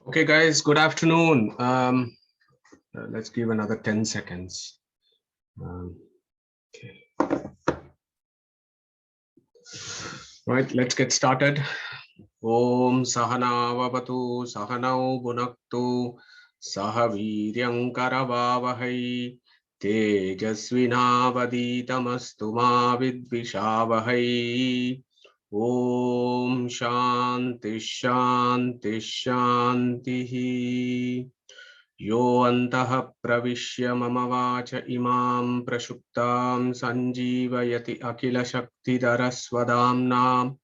Okay, guys, good afternoon. Let's give another 10 seconds. Okay. Right, let's get started. Om Sahana Vavatu Sahanau Bhunaktu Sahaviryam Karavavahai Tejasvinavaditamastu ma vidvishavahai. Om Shanti Shanti Shanti. Yo antah pravishya mama vacha imam prashuptam sanjeevayati akila shakti darasvadamna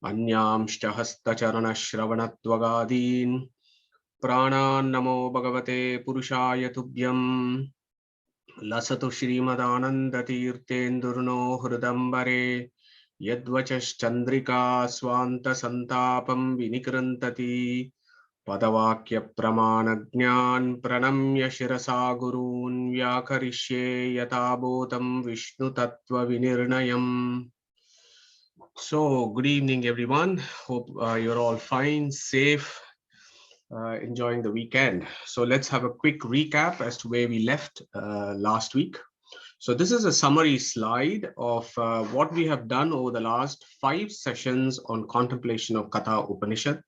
anyamshta hastacharana shravanatvagadin pranan namo bhagavate purushaya tubhyam lasatu shrimadanandatirtendurno hrudambare yadvachas swanta santapam vinikrantati पदवाक्य प्रमाण ज्ञान प्रणम्य शिरसा गुरून् व्याकरिष्ये यथाबोधं विष्णु तत्व विनिर्णयम्. So good evening everyone. Hope you're all fine, safe, enjoying the weekend. So let's have a quick recap as to where we left last week. So this is a summary slide of what we have done over the last 5 sessions on contemplation of Katha Upanishad.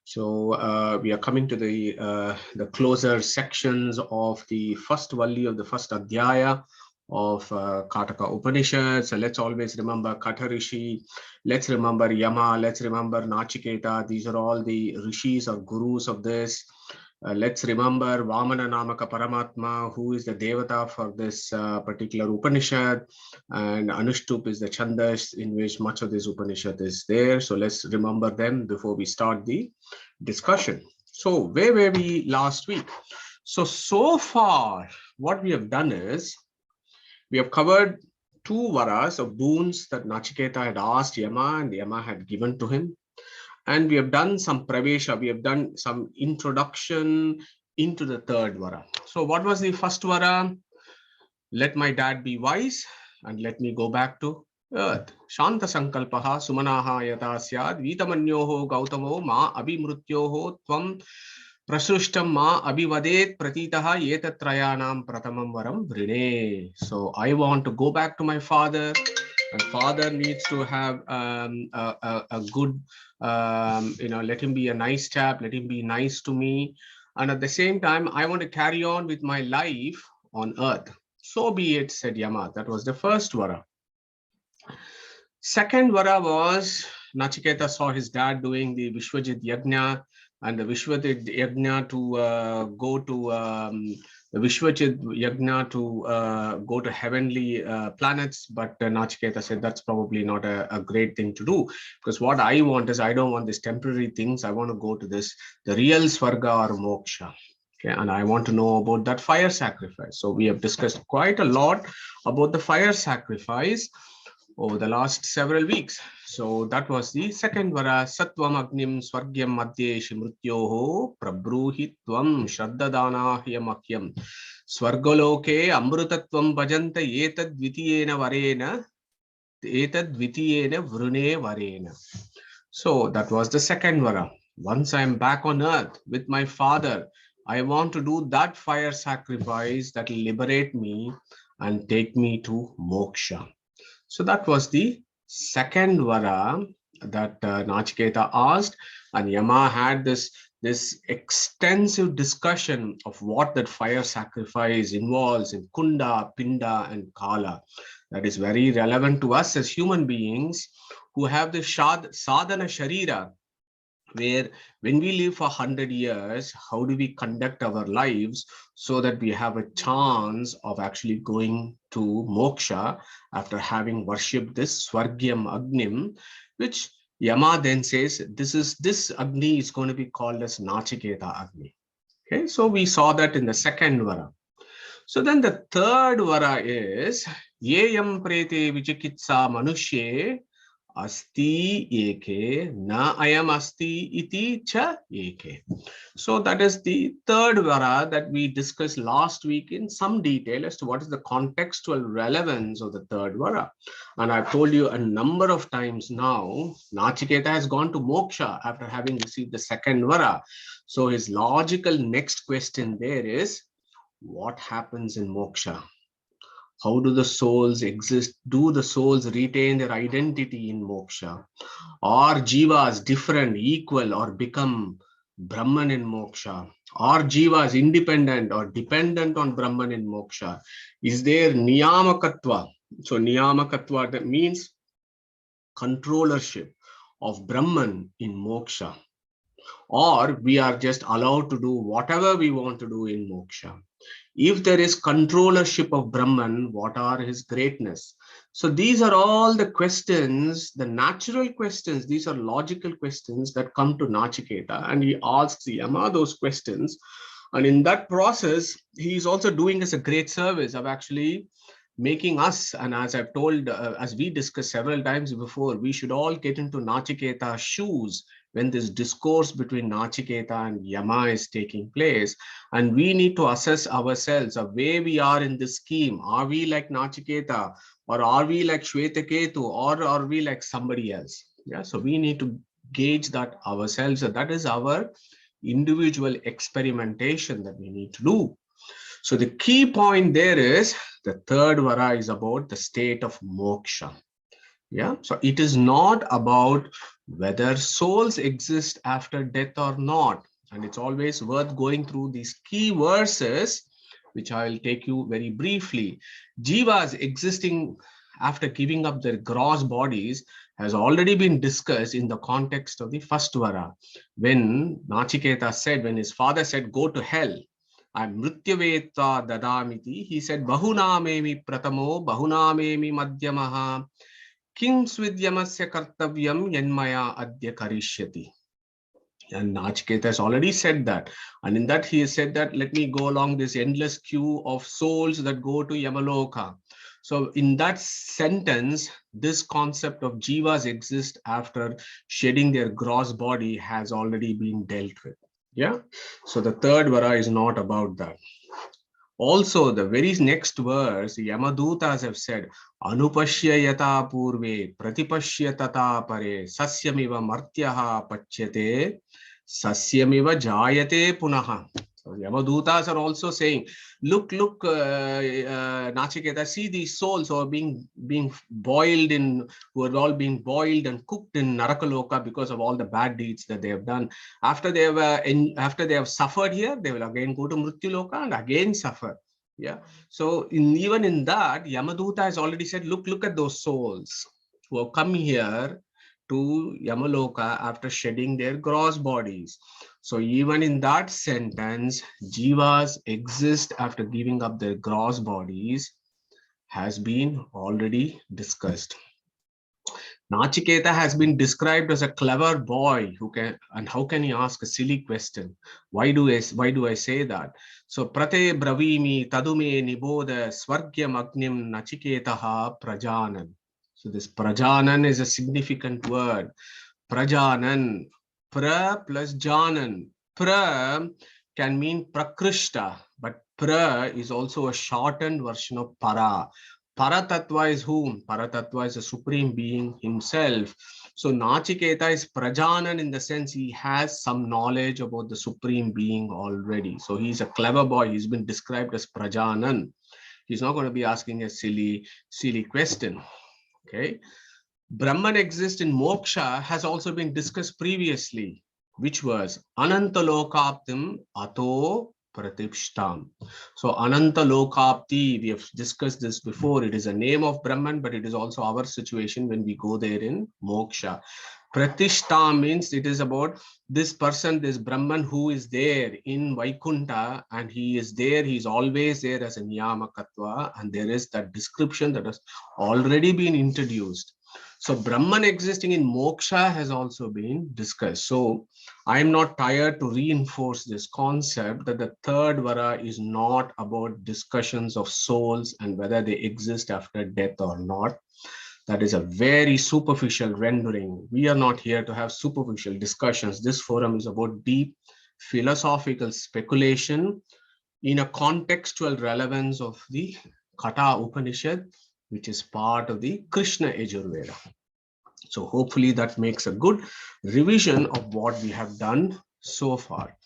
So we are coming to the closer sections of the first valli of the first adhyaya of Katha Upanishad. So let's always remember Kata Rishi, let's remember Yama, let's remember Nachiketa. These are all the rishis or gurus of this. Let's remember Vamana Namaka Paramatma, who is the Devata for this particular Upanishad, and Anushtup is the Chandas in which much of this Upanishad is there. So let's remember them before we start the discussion. So where were we last week? So far, what we have done is we have covered 2 varas of boons that Nachiketa had asked Yama and Yama had given to him. And we have done some pravesha, we have done some introduction into the 3rd vara. So what was the first vara? Let my dad be wise and let me go back to earth. Shanta sankalpaha sumanaha yata syad vitamanyoho gautamo ma abhimrutyoho tvam prasushtam ma abhivadet pratitaha yetatrayanam pratamam varam vrine. So I want to go back to my father. My father needs to have a good, let him be a nice chap, let him be nice to me. And at the same time, I want to carry on with my life on earth. So be it, said Yama. That was the first vara. Second vara was Nachiketa saw his dad doing the Vishwajit Yajna, and the Vishwajit Yajna to go to the Vishwajit Yajna to go to heavenly planets. But Nachiketa said that's probably not a great thing to do, because what I want is I don't want these temporary things. I want to go to this, the real Swarga or Moksha. Okay, and I want to know about that fire sacrifice. So we have discussed quite a lot about the fire sacrifice over the last several weeks. So that was the second vara. Sattvam agnim swargyam madhye shimrutyoho prabruhi tvam shraddadana hyamakyam swargaloke amrutatvam bhajanta etad dvitiyena varena vrune varena. So that was the second vara. Once I am back on earth with my father, I want to do that fire sacrifice that will liberate me and take me to moksha. So that was the second vara that Nachiketa asked, and Yama had this extensive discussion of what that fire sacrifice involves in Kunda, Pinda, and Kala. That is very relevant to us as human beings who have the sadhana sharira, where when we live for 100 years, how do we conduct our lives so that we have a chance of actually going to moksha after having worshipped this Swargyam Agnim, which Yama then says this Agni is going to be called as Nachiketa Agni. Okay, so we saw that in the second vara. So then the third vara is Yeyam Prete Vichikitsa Manushye asti eke, na ayam asti iti cha eke. So that is the third vara that we discussed last week in some detail as to what is the contextual relevance of the third vara. And I've told you a number of times now, Nachiketa has gone to moksha after having received the second vara. So his logical next question there is, what happens in moksha? How do the souls exist? Do the souls retain their identity in moksha? Are jivas different, equal, or become Brahman in moksha? Are jivas independent or dependent on Brahman in moksha? Is there niyamakatva? So niyamakatva, that means controllership of Brahman in moksha. Or we are just allowed to do whatever we want to do in moksha. If there is controllership of Brahman, what are his greatness? So these are all the questions, the natural questions. These are logical questions that come to Nachiketa, and he asks Yama those questions. And in that process, he is also doing us a great service of actually making us, and as I've told, as we discussed several times before, we should all get into Nachiketa's shoes when this discourse between Nachiketa and Yama is taking place. And we need to assess ourselves of where we are in this scheme. Are we like Nachiketa, or are we like Shvetaketu, or are we like somebody else? Yeah, so we need to gauge that ourselves. So that is our individual experimentation that we need to do. So the key point there is the third vara is about the state of moksha. Yeah, so it is not about whether souls exist after death or not. And it's always worth going through these key verses, which I will take you very briefly. Jivas existing after giving up their gross bodies has already been discussed in the context of the first vara. When Nachiketa said, when his father said, go to hell, I'm mrityaveta dadamiti, he said, bahunamemi pratamo, bahunamemi madhyamaha, Kim Swidyamasya Kartavyam Yanmaya Adya Karishyati. And Nachiketa has already said that. And in that, he has said that, let me go along this endless queue of souls that go to Yamaloka. So in that sentence, this concept of jivas exist after shedding their gross body has already been dealt with. Yeah. So the third vara is not about that. Also, the very next verse, Yamadutas have said, Anupashya yata purve, pratipashya tata pare, sasyamiva martyaha pachyate, sasyamiva jayate punaha. So Yamadutas are also saying, look, Nachiketa, see these souls who are being boiled in, who are all being boiled and cooked in Narakaloka because of all the bad deeds that they have done. After they have suffered here, they will again go to Mrityuloka and again suffer. Yeah. So even in that, Yamaduta has already said, look at those souls who have come here to Yamaloka after shedding their gross bodies. So even in that sentence, jivas exist after giving up their gross bodies has been already discussed. Nachiketa has been described as a clever boy who can, and how can he ask a silly question? Why do I say that? So prate bravimi tadume niboda swargyam agnim nachiketaha prajanan. So this prajanan is a significant word. Prajanan, pra plus janan. Pra can mean prakrishta, but pra is also a shortened version of para. Paratattva is whom? Paratattva is the supreme being himself. So Nachiketa is Prajanan in the sense he has some knowledge about the supreme being already. So he's a clever boy. He's been described as Prajanan. He's not going to be asking a silly question. Okay. Brahman exists in moksha has also been discussed previously, which was Anantalokaptim Ato Pratipshtam. So Ananta Lokapti, we have discussed this before. It is a name of Brahman, but it is also our situation when we go there in moksha. Pratishta means it is about this person, this Brahman who is there in Vaikunta, and he is there, he is always there as a Niyamakatva, and there is that description that has already been introduced. So Brahman existing in moksha has also been discussed. So I am not tired to reinforce this concept that the third vara is not about discussions of souls and whether they exist after death or not. That is a very superficial rendering. We are not here to have superficial discussions. This forum is about deep philosophical speculation in a contextual relevance of the Kata Upanishad, which is part of the Krishna Yajur Veda. So hopefully that makes a good revision of what we have done so far.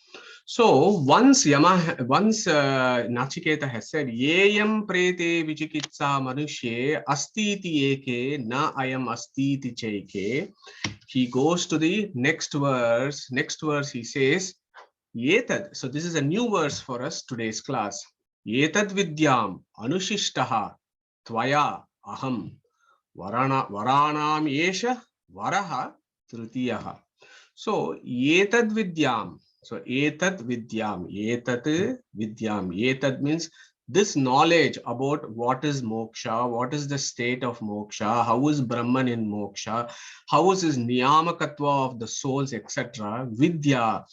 So once Nachiketa has said, Yeyam prete vichikitsa manushe astiti eke na ayam astiti cheke, he goes to the next verse. Next verse he says, Yetad. So this is a new verse for us today's class. Yetad vidyam anushishtaha tvaya aham varanam yesha varaha tritiyaha. So yetad vidyam. So etad vidyam. Etad vidyam. Etad means this knowledge about what is moksha, what is the state of moksha, how is Brahman in moksha, how is his niyamakatva of the souls, etc. Vidya.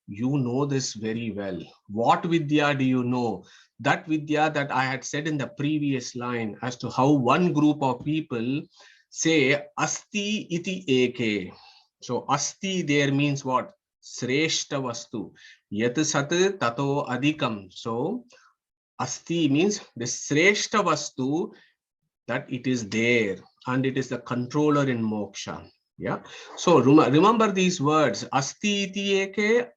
You know this very well. What Vidya do you know? That Vidya that I had said in the previous line as to how one group of people say Asti iti eke. So Asti there means what? Sreshta vastu. Yat sat tato adhikam. So Asti means the Sreshta vastu, that it is there and it is the controller in moksha. Yeah. So remember these words. Asti iti eke.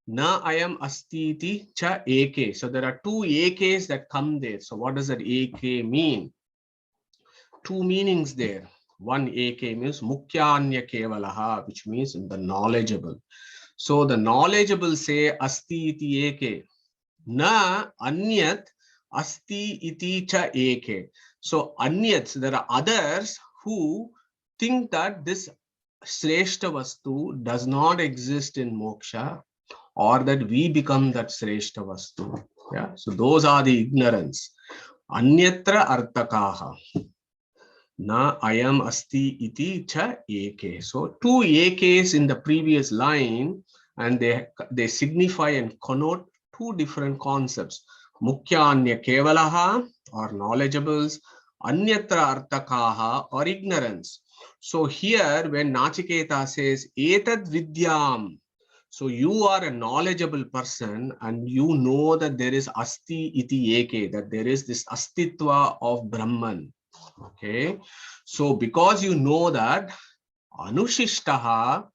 Na ayam astiti cha eke. So there are two ekes that come there. So what does that eke mean? Two meanings there. One eke means mukyanya kevalaha, which means the knowledgeable. So the knowledgeable say asti iti eke. Na anyat asti iti cha eke. So anyats, there are others who think that this sreshta vastu does not exist in moksha, or that we become that sreshta vastu. Yeah. So those are the ignorance. Anyatra artakaha. Na ayam asti iti cha eke. So two ekes in the previous line, and they signify and connote two different concepts. Mukhya anya kevalaha, or knowledgeables. Anyatra artakaha, or ignorance. So here when Nachiketa says etad vidyam, so you are a knowledgeable person and you know that there is asti iti eke, that there is this astitva of Brahman. Okay. So because you know that, anushishtaha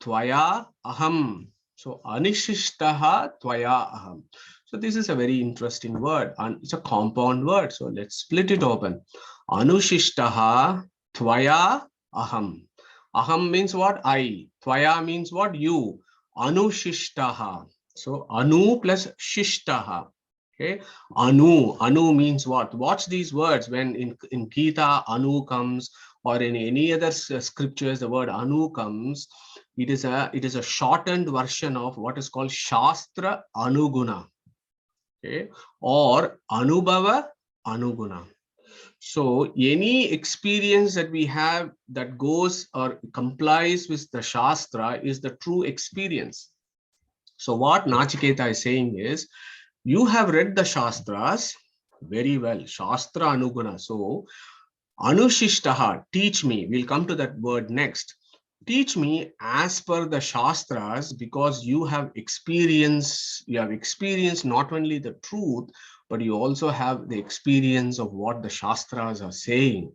tvaya aham. So anushishtaha tvaya aham. So this is a very interesting word and it's a compound word. So let's split it open. Anushishtaha tvaya aham. Aham means what? I. Tvaya means what? You. Anushishtaha. So anu plus shishtaha. Okay. Anu means what? Watch these words. When in Gita anu comes, or in any other scriptures the word anu comes, it is a shortened version of what is called Shastra Anuguna. Okay. Or Anubhava Anuguna. So any experience that we have that goes or complies with the Shastra is the true experience. So what Nachiketa is saying is, you have read the Shastras very well, Shastra Anuguna. So Anushishtaha, teach me. We'll come to that word next. Teach me as per the Shastras, because you have experienced not only the truth, but you also have the experience of what the Shastras are saying.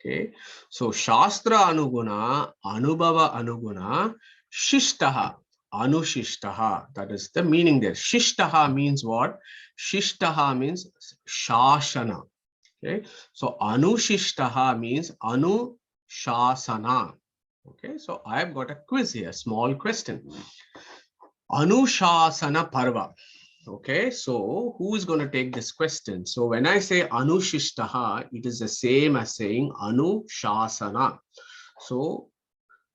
Okay. So Shastra Anuguna, Anubhava Anuguna, Shishtaha, Anushishtaha. That is the meaning there. Shishtaha means what? Shishtaha means Shashana. Okay. So Anushishtaha means Anushasana. Okay. So I've got a quiz here, small question. Anushasana Parva. Okay, so who is going to take this question? So when I say Anushishtaha, it is the same as saying Anushasana. So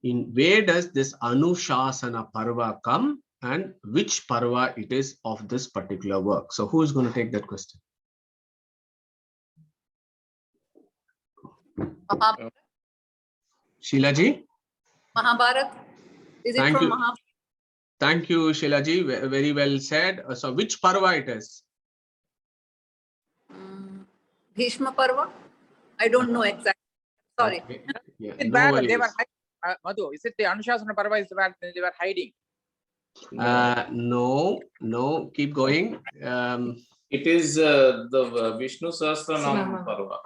where does this Anushasana Parva come, and which Parva it is of this particular work? So who is going to take that question? Sheilaji? Mahabharat. Is it from Mahabharat? Thank you, Sheilaji. Very well said. So which Parva it is? Bhishma Parva? I don't know exactly. Sorry. Okay. Yeah, Is it no bad worries. they were Madhu, is it the Anushasana Parva is bad they were hiding? No, keep going. It is the Vishnu Sahasranam Parva.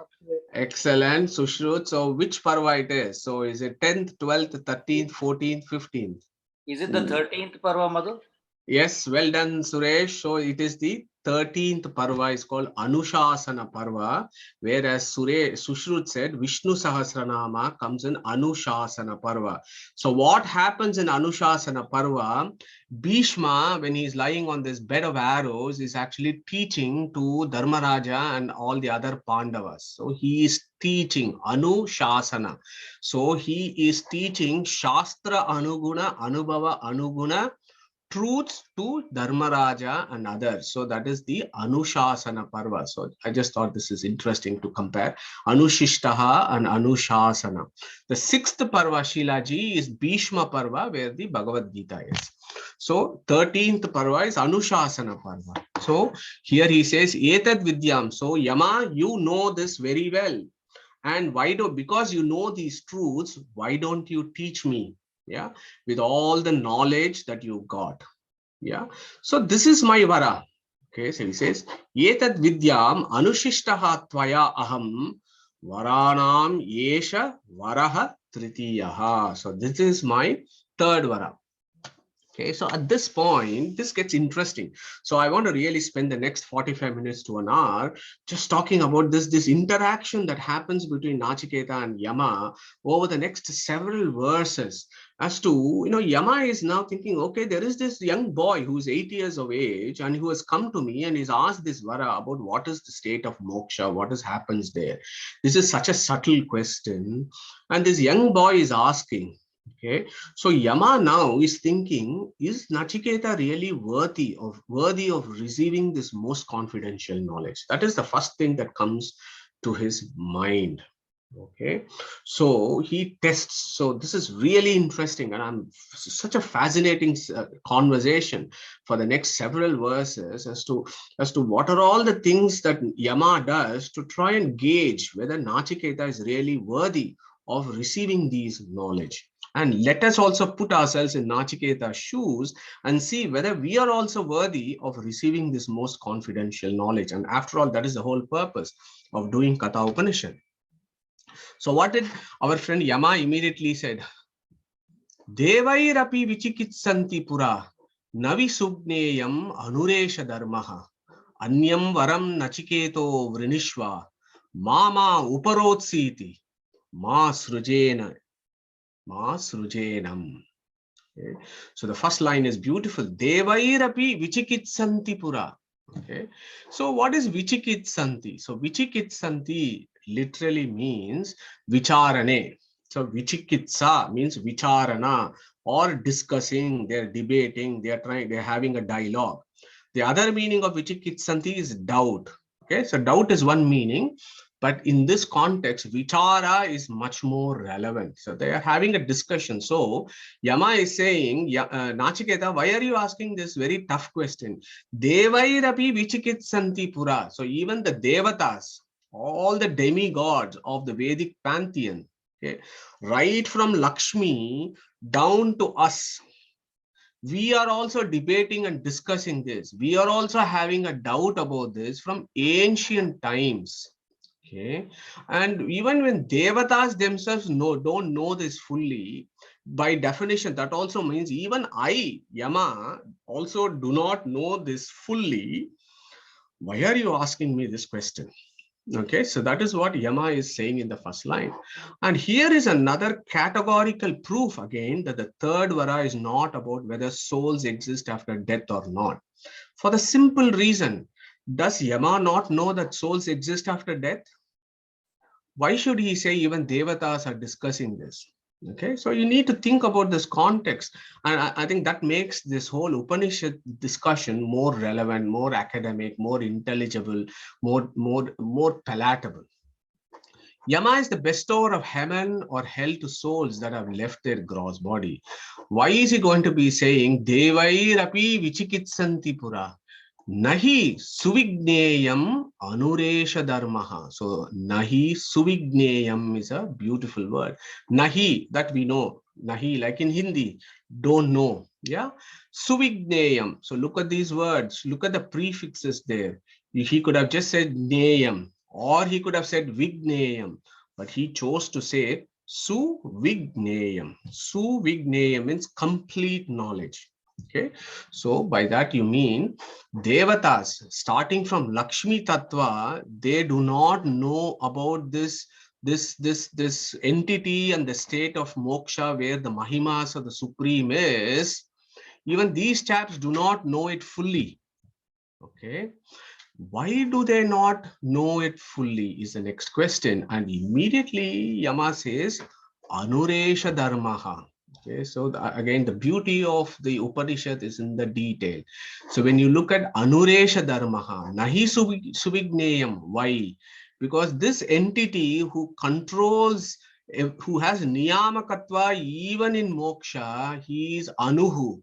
Excellent, Sushrut. So which parva it is? So is it 10th, 12th, 13th, 14th, 15th? Is it the 13th Parva, Madhu? Yes, well done, Suresh. So it is the 13th parva is called Anushasana Parva, whereas Sushrut said Vishnu Sahasranama comes in Anushasana Parva. So what happens in Anushasana Parva? Bhishma, when he is lying on this bed of arrows, is actually teaching to Dharmaraja and all the other Pandavas. So he is teaching Anushasana. So he is teaching Shastra Anuguna, Anubhava Anuguna truths to Dharmaraja and others. So that is the Anushasana Parva. So I just thought this is interesting to compare Anushishtaha and Anushasana. The 6th Parva, Shilaji, is Bhishma Parva, where the Bhagavad Gita is. So 13th Parva is Anushasana Parva. So here he says, Etad Vidyam. So Yama, you know this very well. And because you know these truths, why don't you teach me? Yeah, with all the knowledge that you got. Yeah, so this is my vara. Okay, so he says, Etad vidyam anushishtaha tvaya aham varanam yesha varaha tritiyaha. So this is my third vara. Okay, so at this point, this gets interesting. So I want to really spend the next 45 minutes to an hour just talking about this interaction that happens between Nachiketa and Yama over the next several verses. As to, Yama is now thinking, okay, there is this young boy who's 8 years of age and who has come to me and he's asked this vara about what is the state of moksha, what happens there. This is such a subtle question. And this young boy is asking, okay, so Yama now is thinking, is Nachiketa really worthy of receiving this most confidential knowledge? That is the first thing that comes to his mind. Okay, so he tests. So this is really interesting, and I'm such a fascinating conversation for the next several verses as to what are all the things that Yama does to try and gauge whether Nachiketa is really worthy of receiving these knowledge. And let us also put ourselves in Nachiketa's shoes and see whether we are also worthy of receiving this most confidential knowledge. And after all, that is the whole purpose of doing Katha Upanishad. So what did our friend Yama immediately said? Devairapi vichikitsanti pura navi sugneyam anuresha dharmaha anyam varam nachiketo vrinishva mama uparotsiti ma srujenam. Okay. So the first line is beautiful. Devairapi vichikitsanti pura. Okay. So what is vichikitsanti? So vichikitsanti literally means vicharane. So vichikitsa means vicharana, or discussing, they're debating, they're having a dialogue. The other meaning of vichikitsanti is doubt. Okay, so doubt is one meaning, but in this context, vichara is much more relevant. So they are having a discussion. So Yama is saying, Nachiketa, why are you asking this very tough question? Devairapi vichikitsanti pura. So even the devatas, all the demigods of the Vedic pantheon, okay, right from Lakshmi down to us, we are also debating and discussing this. We are also having a doubt about this from ancient times. Okay, and even when devatas themselves don't know this fully, by definition, that also means even I, Yama, also do not know this fully. Why are you asking me this question? Okay, so that is what Yama is saying in the first line. And here is another categorical proof again that the third vara is not about whether souls exist after death or not. For the simple reason, does Yama not know that souls exist after death? Why should he say even devatas are discussing this? Okay, so you need to think about this context, and I think that makes this whole Upanishad discussion more relevant, more academic, more intelligible, more palatable. Yama is the bestower of heaven or hell to souls that have left their gross body. Why is he going to be saying Devairapi vichikitsanti pura? Nahi suvigneyam anuresha dharmaha. So nahi suvigneyam is a beautiful word. Nahi, that we know. Nahi, like in Hindi, don't know. Yeah. Suvigneyam. So look at these words. Look at the prefixes there. He could have just said neyam, or he could have said vigneyam, but he chose to say suvigneyam. Suvigneyam means complete knowledge. Okay. So by that you mean Devatas, starting from Lakshmi Tattva, they do not know about this entity and the state of moksha where the Mahimas of the Supreme is. Even these chaps do not know it fully. Okay. Why do they not know it fully is the next question. And immediately Yama says, Anuresha Dharmaha. Okay, so again, the beauty of the Upanishad is in the detail. So when you look at Anuresha Dharmaha, Nahi Suvigneyam, why? Because this entity who controls, who has Niyamakatva even in moksha, he is Anuhu.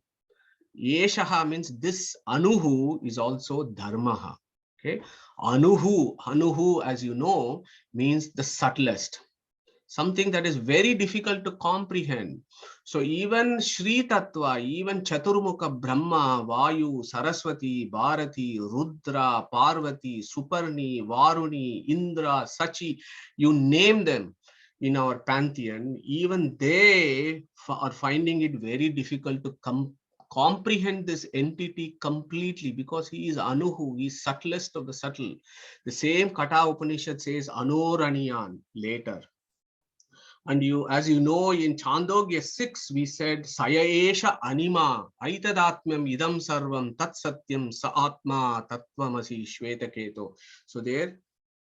Yeshaha means this Anuhu is also Dharmaha. Okay, Anuhu, as you know, means the subtlest, something that is very difficult to comprehend. So even Shri Tattva, even Chaturmukha Brahma, Vayu, Saraswati, Bharati, Rudra, Parvati, Suparni, Varuni, Indra, Sachi, you name them in our pantheon, even they are finding it very difficult to comprehend this entity completely, because he is Anuhu, he is subtlest of the subtle. The same Kata Upanishad says Anoraniyan later. And you, as you know, in Chandogya 6, we said, Sayaesha anima, aitadatmyam idam sarvam, tat satyam sa atma tattvamasi shvetaketo. So there,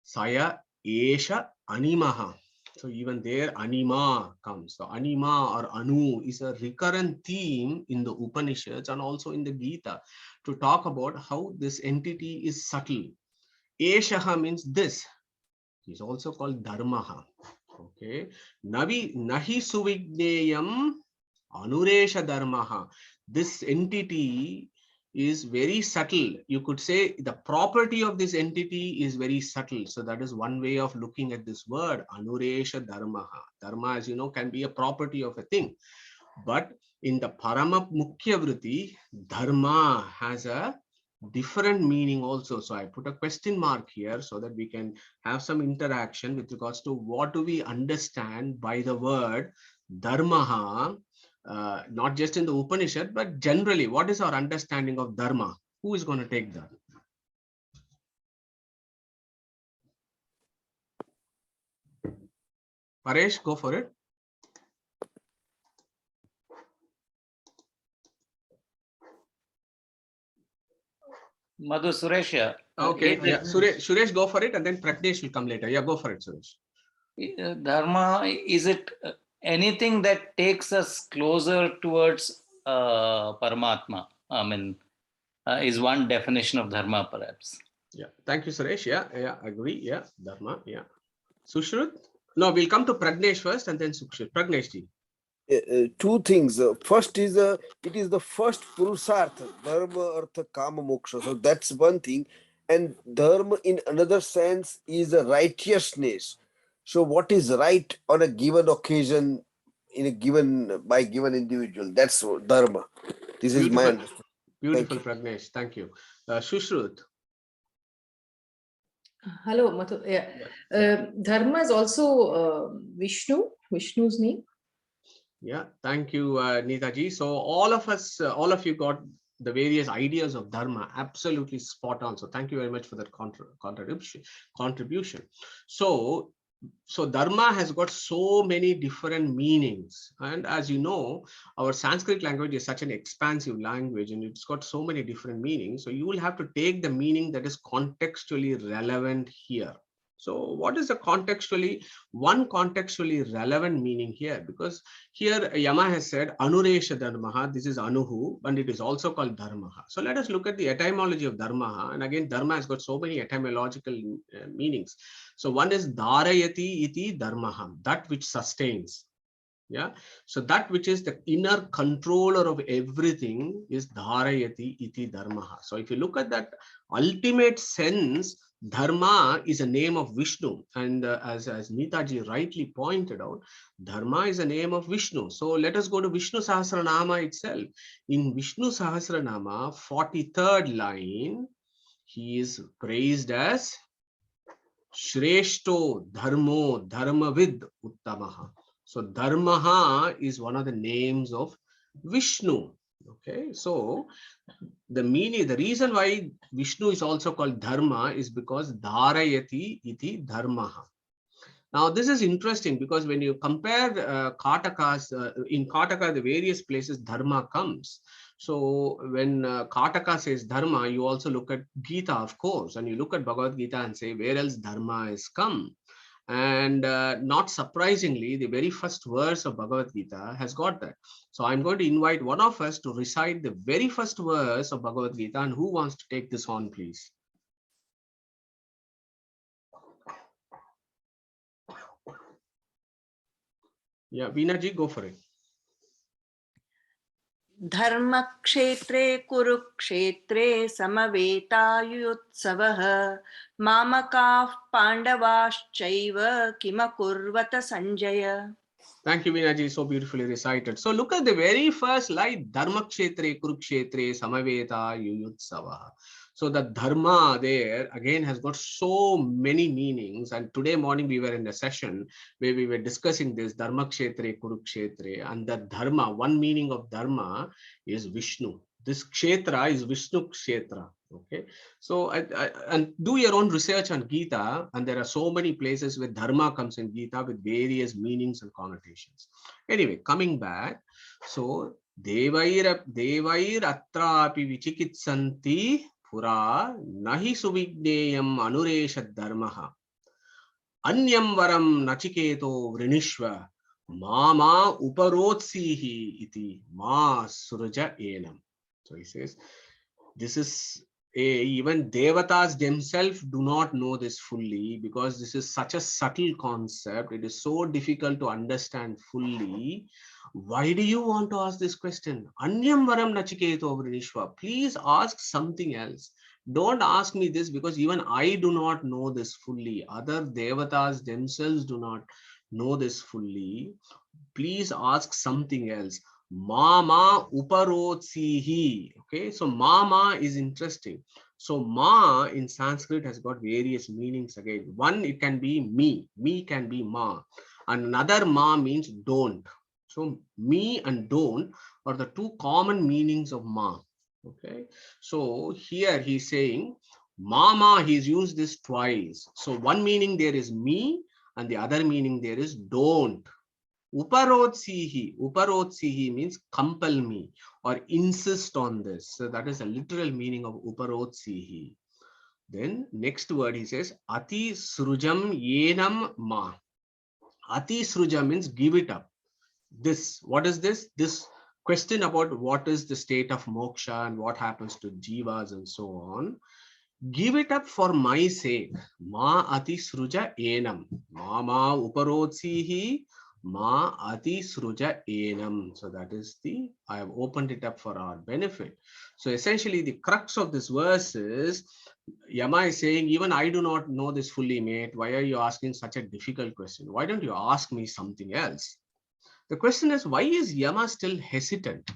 Sayaesha animaha. So even there, anima comes. So anima or anu is a recurrent theme in the Upanishads and also in the Gita to talk about how this entity is subtle. Eshaha means this. He's also called dharmaha. Okay. Nahi suvigneyam anuresha dharmaha. This entity is very subtle. You could say the property of this entity is very subtle. So that is one way of looking at this word, anuresha dharmaha. Dharma, as you know, can be a property of a thing. But in the Parama Mukhya Vritti, dharma has a different meaning also. So I put a question mark here so that we can have some interaction with regards to what do we understand by the word dharma, not just in the Upanishad, but generally, what is our understanding of dharma? Who is going to take that? Paresh, go for it. Madhu, Suresh. Okay, yeah. Suresh, go for it, and then Pragnesh will come later. Yeah, go for it, Suresh. Dharma, is it anything that takes us closer towards Paramatma? I mean, is one definition of dharma, perhaps. Yeah, thank you, Suresh. Yeah, agree. Yeah, dharma. Yeah, Sushrut. No, we'll come to Pragnesh first, and then Sushrut. Pragnesh ji. Two things. First is it is the first purusartha, dharma, artha, kama, moksha. So that's one thing. And dharma, in another sense, is a righteousness. So what is right on a given occasion, in a given by given individual? That's dharma. This is my understanding. Beautiful, Pragnesh. Thank you, Sushrut. Hello, Mathu. Yeah. Dharma is also Vishnu's name. Yeah, thank you, Neetaji. So all of us, all of you got the various ideas of dharma absolutely spot on. So thank you very much for that contribution. So dharma has got so many different meanings, and as you know, our Sanskrit language is such an expansive language, and it's got so many different meanings. So you will have to take the meaning that is contextually relevant here. So what is the contextually relevant meaning here? Because here Yama has said Anuresha Dharmaha, this is Anuhu, and it is also called Dharmaha. So let us look at the etymology of Dharmaha. And again, Dharma has got so many etymological meanings. So one is Dharayati iti Dharmaha, that which sustains. Yeah. So that which is the inner controller of everything is dharayati iti dharma. So if you look at that ultimate sense, dharma is a name of Vishnu. And as Neetaji rightly pointed out, dharma is a name of Vishnu. So let us go to Vishnu Sahasranama itself. In Vishnu Sahasranama, 43rd line, he is praised as Shreshto Dharmo Dharmavid Uttamaha. So Dharmaha is one of the names of Vishnu. Okay, so the meaning, the reason why Vishnu is also called Dharma is because Dharayati iti Dharmaha. Now, this is interesting because when you compare Katakas, in Kataka, the various places Dharma comes. So when Kataka says Dharma, you also look at Gita, of course, and you look at Bhagavad Gita and say, where else Dharma has come? And not surprisingly, the very first verse of Bhagavad Gita has got that. So I'm going to invite one of us to recite the very first verse of Bhagavad Gita. And who wants to take this on, please? Yeah, Veena ji, go for it. धर्मक्षेत्रे कुरुक्षेत्रे समवेतायुत्सवः मामकाः पाण्डवाश्चैव किमकुर्वत Sanjay. Thank you, Veena ji. So beautifully recited. So look at the very first line, Dharmakshetre, Kurukshetre, Samaveta, Yuyutsava. So the Dharma there again has got so many meanings. And today morning we were in a session where we were discussing this Dharmakshetre, Kurukshetre. And the Dharma, one meaning of Dharma is Vishnu. This Kshetra is Vishnu Kshetra. Okay, so and do your own research on Gita, and there are so many places where Dharma comes in Gita with various meanings and connotations. Anyway, coming back, so Devair atrapi vichikitsanti pura nahi suvigneyam anureshad dharmaha anyam varam nachiketo vrinishva mama uparotsihi iti ma surja enam. So he says, this is even Devatas themselves do not know this fully because this is such a subtle concept. It is so difficult to understand fully. Why do you want to ask this question? Anyam varam nachiketo vrinishva. Please ask something else. Don't ask me this because even I do not know this fully. Other Devatas themselves do not know this fully. Please ask something else. Mama uparotsihi. Okay, so mama is interesting. So ma in Sanskrit has got various meanings again. One, it can be me. Me can be ma. Another ma means don't. So me and don't are the two common meanings of ma. Okay, so here he's saying mama, he's used this twice. So one meaning there is me and the other meaning there is don't. Uparotsihi means compel me or insist on this. So that is a literal meaning of uparotsihi. Then next word he says ati srujam yenam ma. Ati sruja means give it up. This, what is this? This question about what is the state of moksha and what happens to jivas and so on. Give it up for my sake. Ma ati sruja enam. Ma uparotsihi. Ma ati sruja enam. So that is the, I have opened it up for our benefit. So essentially the crux of this verse is, Yama is saying, even I do not know this fully, mate. Why are you asking such a difficult question? Why don't you ask me something else? The question is, why is Yama still hesitant?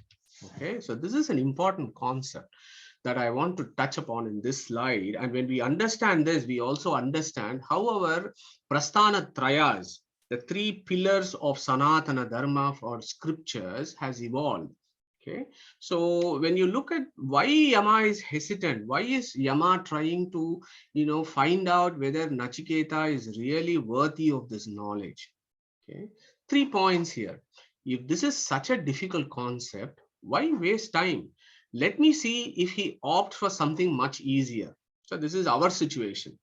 Okay, so this is an important concept that I want to touch upon in this slide. And when we understand this, we also understand how our Prasthana Trayas, the three pillars of Sanatana Dharma for scriptures, has evolved. Okay, so when you look at why Yama is hesitant, why is Yama trying to, find out whether Nachiketa is really worthy of this knowledge? Okay, 3 points here. If this is such a difficult concept, why waste time? Let me see if he opts for something much easier. So this is our situation.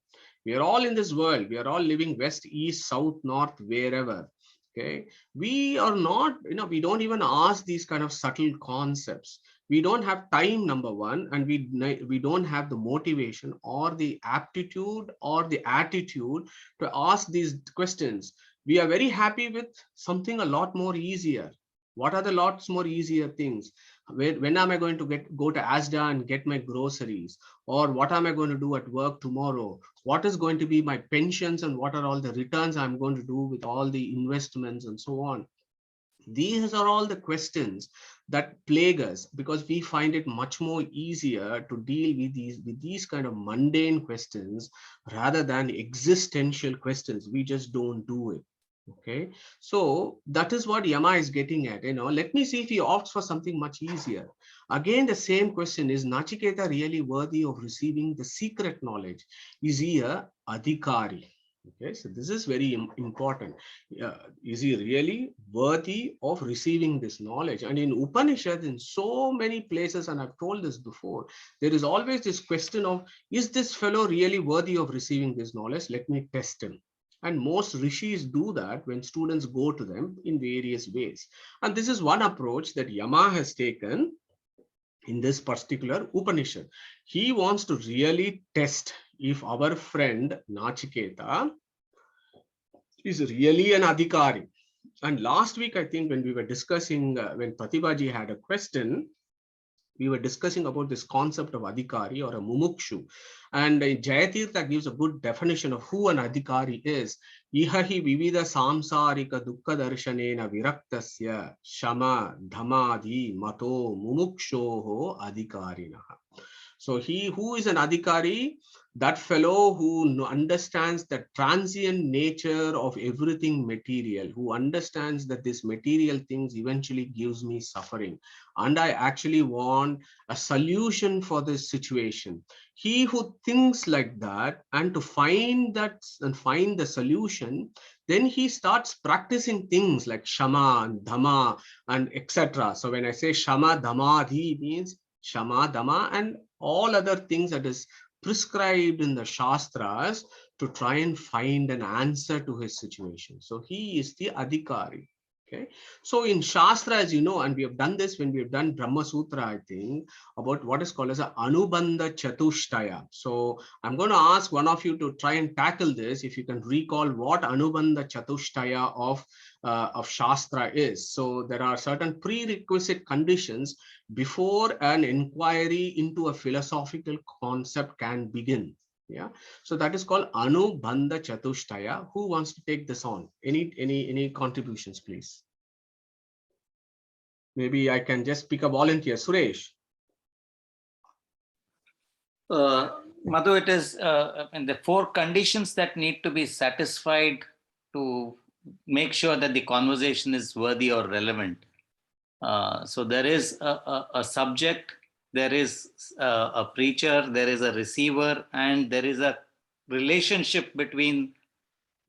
We are all in this world. We are all living west, east, south, north, wherever. Okay, we are not, we don't even ask these kind of subtle concepts. We don't have time, number one, and we don't have the motivation or the aptitude or the attitude to ask these questions. We are very happy with something a lot more easier. What are the lots more easier things? When am I going to go to Asda and get my groceries? Or what am I going to do at work tomorrow? What is going to be my pensions, and what are all the returns I'm going to do with all the investments and so on? These are all the questions that plague us, because we find it much more easier to deal with these kind of mundane questions rather than existential questions. We just don't do it. Okay, so that is what Yama is getting at. Let me see if he opts for something much easier. Again, the same question: is Nachiketa really worthy of receiving the secret knowledge? Is he a adhikari? Okay, so this is very important. Is he really worthy of receiving this knowledge? And in Upanishad, in so many places, and I've told this before, there is always this question of, is this fellow really worthy of receiving this knowledge? Let me test him. And most rishis do that when students go to them in various ways. And this is one approach that Yama has taken in this particular Upanishad. He wants to really test if our friend Nachiketa is really an adhikari. And last week, I think when we were discussing, when Pratibhaji had a question, we were discussing about this concept of adhikari or a mumukshu. And Jayatirtha gives a good definition of who an adhikari is. Ihahi vivida samsarika dukkha darshanena viraktasya shama dhamadi mato mumukshoho adhikarinaha. So he who is an adhikari, that fellow who understands the transient nature of everything material, who understands that this material things eventually gives me suffering, and I actually want a solution for this situation. He who thinks like that, and to find that and find the solution, then he starts practicing things like shama and dhamma and etc. So when I say shama dhamma, he means shama dhamma and all other things that is prescribed in the Shastras to try and find an answer to his situation. So he is the adhikari. Okay, so in Shastra, as you know, and we have done this when we have done Brahma Sutra, I think, about what is called as a Anubandha Chatushtaya. So I'm going to ask one of you to try and tackle this, if you can recall what Anubandha Chatushtaya of Shastra is. So there are certain prerequisite conditions before an inquiry into a philosophical concept can begin. Yeah, so that is called Anubandha Chatushtaya. Who wants to take this on? Any contributions, please? Maybe I can just pick a volunteer. Suresh. Madhu, it is and the 4 conditions that need to be satisfied to make sure that the conversation is worthy or relevant. So there is a subject, there is a preacher, there is a receiver, and there is a relationship between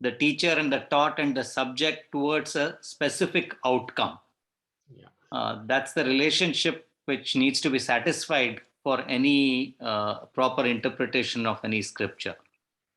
the teacher and the taught and the subject towards a specific outcome. Yeah. That's the relationship which needs to be satisfied for any proper interpretation of any scripture.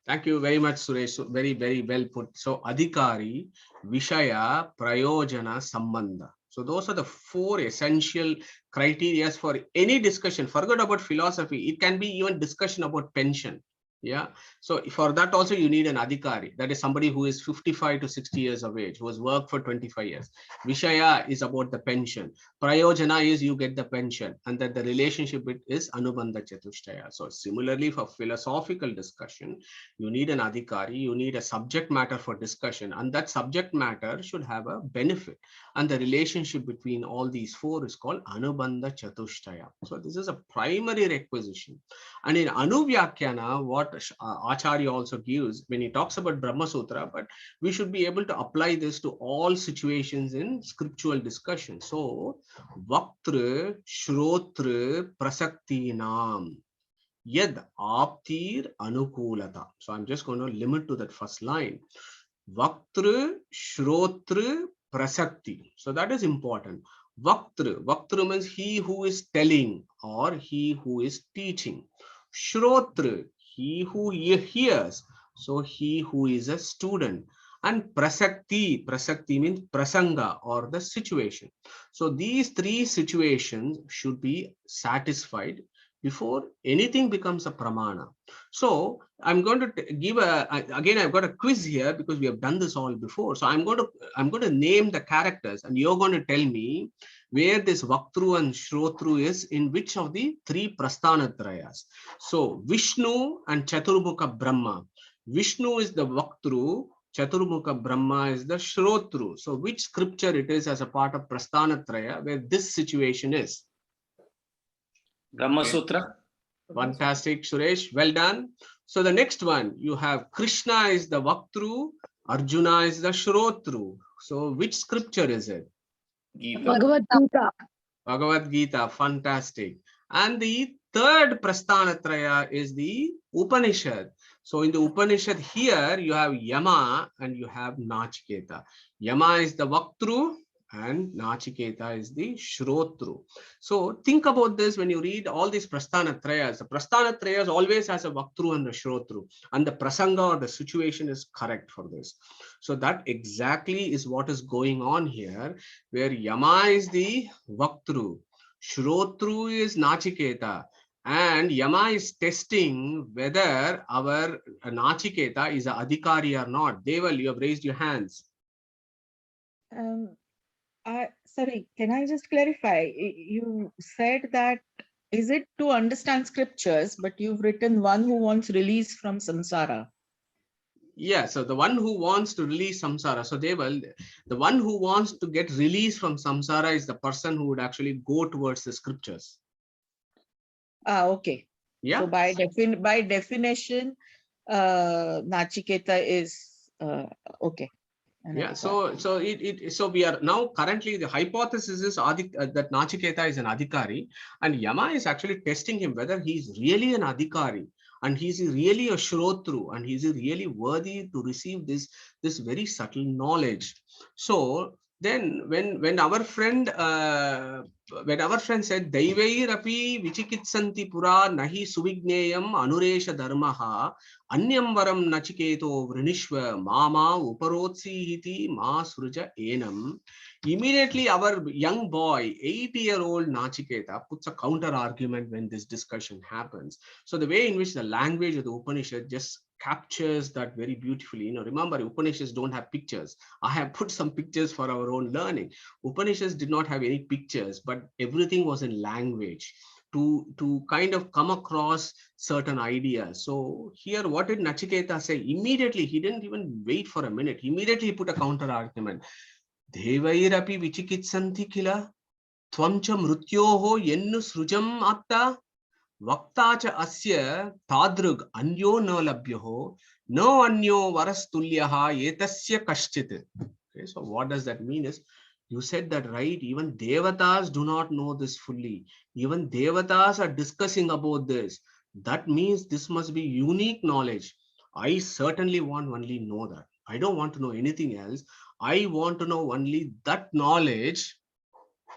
Thank you very much, Suresh. So very, very well put. So adhikari, vishaya, prayojana, sambandha. So those are the 4 essential criteria for any discussion. Forget about philosophy. It can be even discussion about pension. Yeah. So for that also you need an adhikari. That is somebody who is 55 to 60 years of age, who has worked for 25 years. Vishaya is about the pension. Prayojana is you get the pension, and that the relationship with is Anubandha Chatushtaya. So similarly for philosophical discussion, you need an adhikari, you need a subject matter for discussion, and that subject matter should have a benefit. And the relationship between all these 4 is called Anubandha Chatushtaya. So this is a primary requisition. And in Anuvyakyana, what Acharya also gives when he talks about Brahma Sutra, but we should be able to apply this to all situations in scriptural discussion. So, Vaktra, Shrotra, Prasakti Nam. Yad aptir anukulata. So I'm just going to limit to that first line. Vaktra, Shrotra, Prasakti. So that is important. Vaktra. Vaktra means he who is telling or he who is teaching. Shrotra, he who hears. So he who is a student. And Prasakti. Prasakti means prasanga or the situation. So these 3 situations should be satisfied before anything becomes a pramana. So I'm going to give again, I've got a quiz here because we have done this all before. So I'm going to name the characters and you're going to tell me where this Vaktru and Shrotru is in which of the three Prasthanatrayas. So Vishnu and Chaturmukha Brahma. Vishnu is the Vaktru, Chaturmukha Brahma is the Shrotru. So which scripture it is as a part of Prasthanatraya where this situation is? Brahma Sutra. Fantastic, Suresh. Well done. So the next one, you have Krishna is the Vaktru, Arjuna is the Shrotru. So which scripture is it? Gita. Bhagavad Gita. Bhagavad Gita. Fantastic. And the third Prasthanatraya is the Upanishad. So in the Upanishad here, you have Yama and you have Nachiketa. Yama is the Vaktru and Nachiketa is the Shrotru. So think about this when you read all these Prasthanatrayas. The Prasthanatrayas always has a Vaktru and a Shrotru. And the Prasanga or the situation is correct for this. So that exactly is what is going on here, where Yama is the Vaktru, Shrotru is Nachiketa, and Yama is testing whether our Nachiketa is a Adhikari or not. Deval, you have raised your hands. Sorry, can I just clarify? You said that is it to understand scriptures, but you've written one who wants release from samsara. Yeah, so the one who wants to release samsara. So Deval, the one who wants to get released from samsara is the person who would actually go towards the scriptures. Okay. Yeah. So by definition, Nachiketa is okay. Yeah, so we are now currently the hypothesis is that Nachiketa is an Adhikari and Yama is actually testing him whether he's really an Adhikari and he's really a Shrotru and he's really worthy to receive this very subtle knowledge. So then when our friend said Daivairapi Vichikitsanti Pura Nahi Suvigneyam Anuresha Dharmaha Anyam Varam Nachiketo Vrinishva Mama Uparotsi Hiti Ma Sruja Enam. Immediately our young boy, 8-year-old Nachiketa, puts a counter argument when this discussion happens. So the way in which the language of the Upanishad just captures that very beautifully. You know, remember Upanishads don't have pictures. I have put some pictures for our own learning. Upanishads did not have any pictures, but everything was in language to kind of come across certain ideas. So here, what did Nachiketa say? Immediately, he didn't even wait for a minute. Immediately he put a counter argument. Devairapi vichikitsanti kila twamcha mrutyoho yennu srujam atta Vaktacha asya tadrug anyo no labhyoho no anyo varastulyaha etasya kashchit. Okay, so what does that mean is, you said that right, even devatas do not know this fully. Even devatas are discussing about this. That means this must be unique knowledge. I certainly want only know that. I don't want to know anything else. I want to know only that knowledge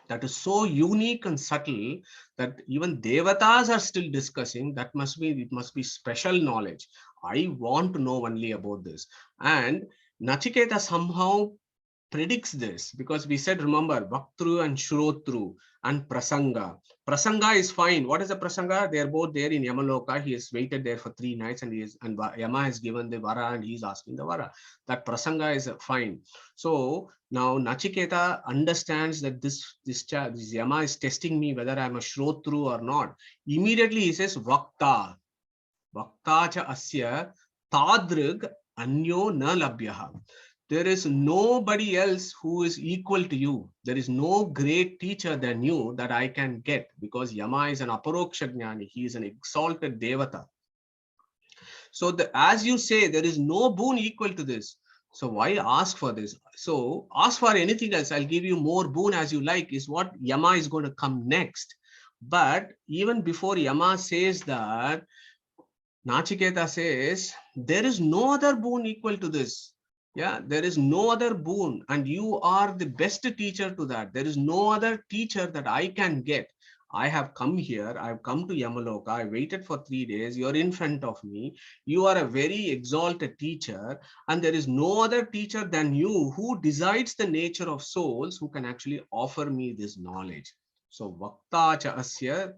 that is so unique and subtle that even devatas are still discussing. That must be, it must be special knowledge. I want to know only about this. And Nachiketa somehow predicts this because we said, remember, Vaktru and Shrotru and Prasanga. Prasanga is fine. What is a Prasanga? They are both there in Yamaloka. He has waited there for 3 nights and Yama has given the Vara and he's asking the Vara. That Prasanga is fine. So now Nachiketa understands that this Yama is testing me whether I'm a Shrotru or not. Immediately he says, Vakta. Vakta cha asya tadrig anyo na labhyaha. There is nobody else who is equal to you. There is no great teacher than you that I can get, because Yama is an aparoksha jnani. He is an exalted devata. So as you say, there is no boon equal to this. So why ask for this? So ask for anything else. I'll give you more boon as you like, is what Yama is going to come next. But even before Yama says that, Nachiketa says, there is no other boon equal to this. Yeah, there is no other boon, and you are the best teacher to that. There is no other teacher that I can get. I have come here, I've come to Yamaloka, I waited for 3 days, you're in front of me, you are a very exalted teacher, and there is no other teacher than you who decides the nature of souls who can actually offer me this knowledge. So, Vakta cha asya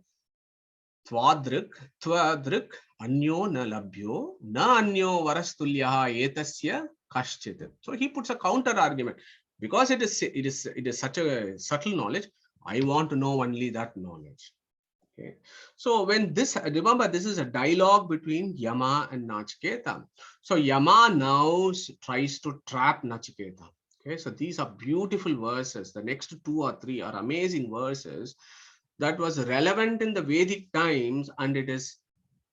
Twadrik, Twadrik, Anyo na labhyo, na Anyo varastulyaha etasya kashchit. So he puts a counter argument. Because it is such a subtle knowledge, I want to know only that knowledge. Okay. So when this, remember, this is a dialogue between Yama and Nachiketa. So Yama now tries to trap Nachiketa. Okay, so these are beautiful verses. The next 2 or 3 are amazing verses that was relevant in the Vedic times, and it is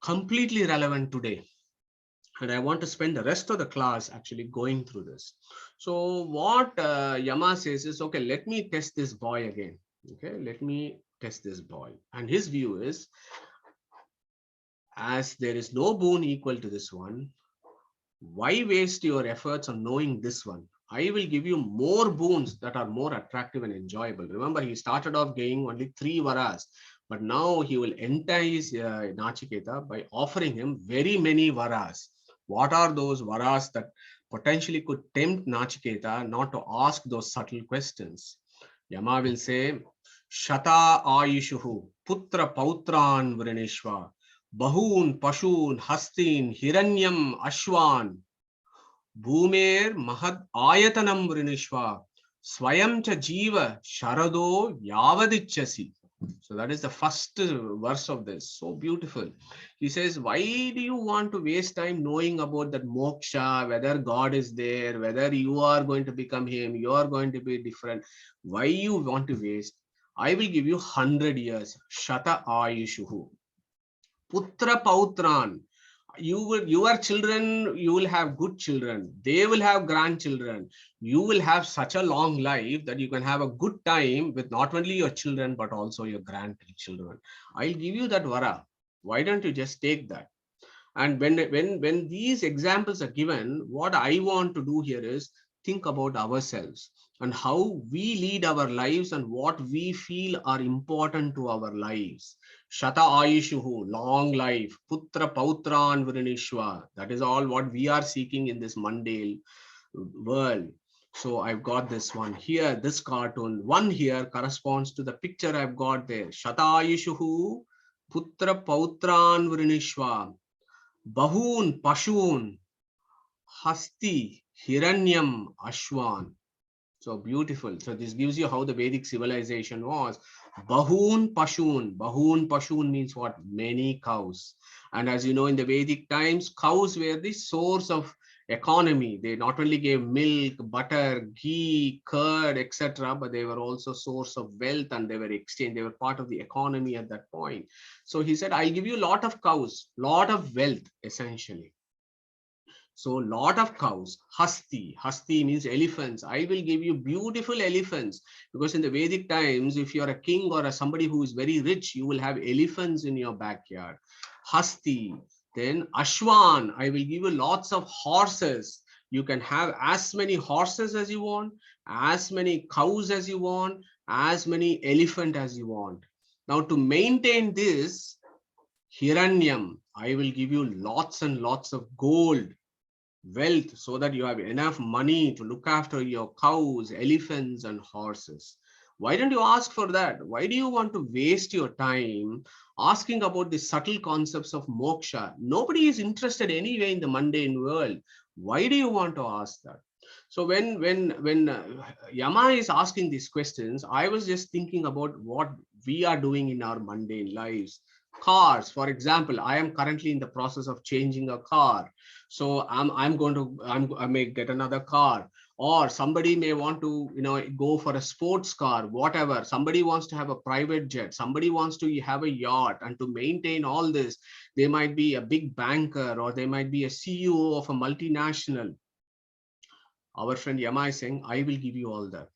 completely relevant today. And I want to spend the rest of the class actually going through this. So what Yama says is, okay, let me test this boy again. Okay, let me test this boy. And his view is, as there is no boon equal to this one, why waste your efforts on knowing this one? I will give you more boons that are more attractive and enjoyable. Remember, he started off getting only 3 varas, but now he will entice Nachiketa by offering him very many varas. What are those varas that potentially could tempt Nachiketa not to ask those subtle questions? Yama will say, Shata Ayushuhu, Putra Pautran Vrinishva, Bahun Pashun Hastin Hiranyam Ashwan, Bhumer Mahad Ayatanam Vrinishva, Swayam Cha Jiva Sharado Yavadichasi. So that is the first verse of this. So beautiful. He says, why do you want to waste time knowing about that moksha, whether God is there, whether you are going to become him, you are going to be different? Why you want to waste? I will give you 100 years. Shata Ayushuhu. Putra Pautran. Your children, you will have good children. They will have grandchildren. You will have such a long life that you can have a good time with not only your children, but also your grandchildren. I'll give you that vara. Why don't you just take that? And when these examples are given, what I want to do here is think about ourselves and how we lead our lives and what we feel are important to our lives. Shata Ayushuhu, long life. Putra Pautran Vrinishwa. That is all what we are seeking in this mundane world. So I've got this one here, this cartoon. One here corresponds to the picture I've got there. Shata Ayushuhu, Putra Pautran Vrinishwa. Bahun Pashun Hasti Hiranyam Ashwan. So beautiful. So this gives you how the Vedic civilization was. Bahun Pashun. Bahun Pashun means what? Many cows. And as you know, in the Vedic times, cows were the source of economy. They not only gave milk, butter, ghee, curd, etc., but they were also source of wealth, and they were exchanged. They were part of the economy at that point. So he said, I'll give you a lot of cows, lot of wealth, essentially. So lot of cows. Hasti. Hasti means elephants. I will give you beautiful elephants, because in the Vedic times, if you're a king or somebody who is very rich, you will have elephants in your backyard. Hasti. Then Ashwan. I will give you lots of horses. You can have as many horses as you want, as many cows as you want, as many elephants as you want. Now to maintain this, Hiranyam, I will give you lots and lots of gold, wealth, so that you have enough money to look after your cows, elephants, and horses. Why don't you ask for that? Why do you want to waste your time asking about the subtle concepts of moksha? Nobody is interested anyway in the mundane world. Why do you want to ask that? So when Yama is asking these questions, I was just thinking about what we are doing in our mundane lives. Cars, for example, I am currently in the process of changing a car. So I may get another car, or somebody may want to, go for a sports car, whatever. Somebody wants to have a private jet. Somebody wants to have a yacht, and to maintain all this, they might be a big banker, or they might be a CEO of a multinational. Our friend Yama is saying, I will give you all that.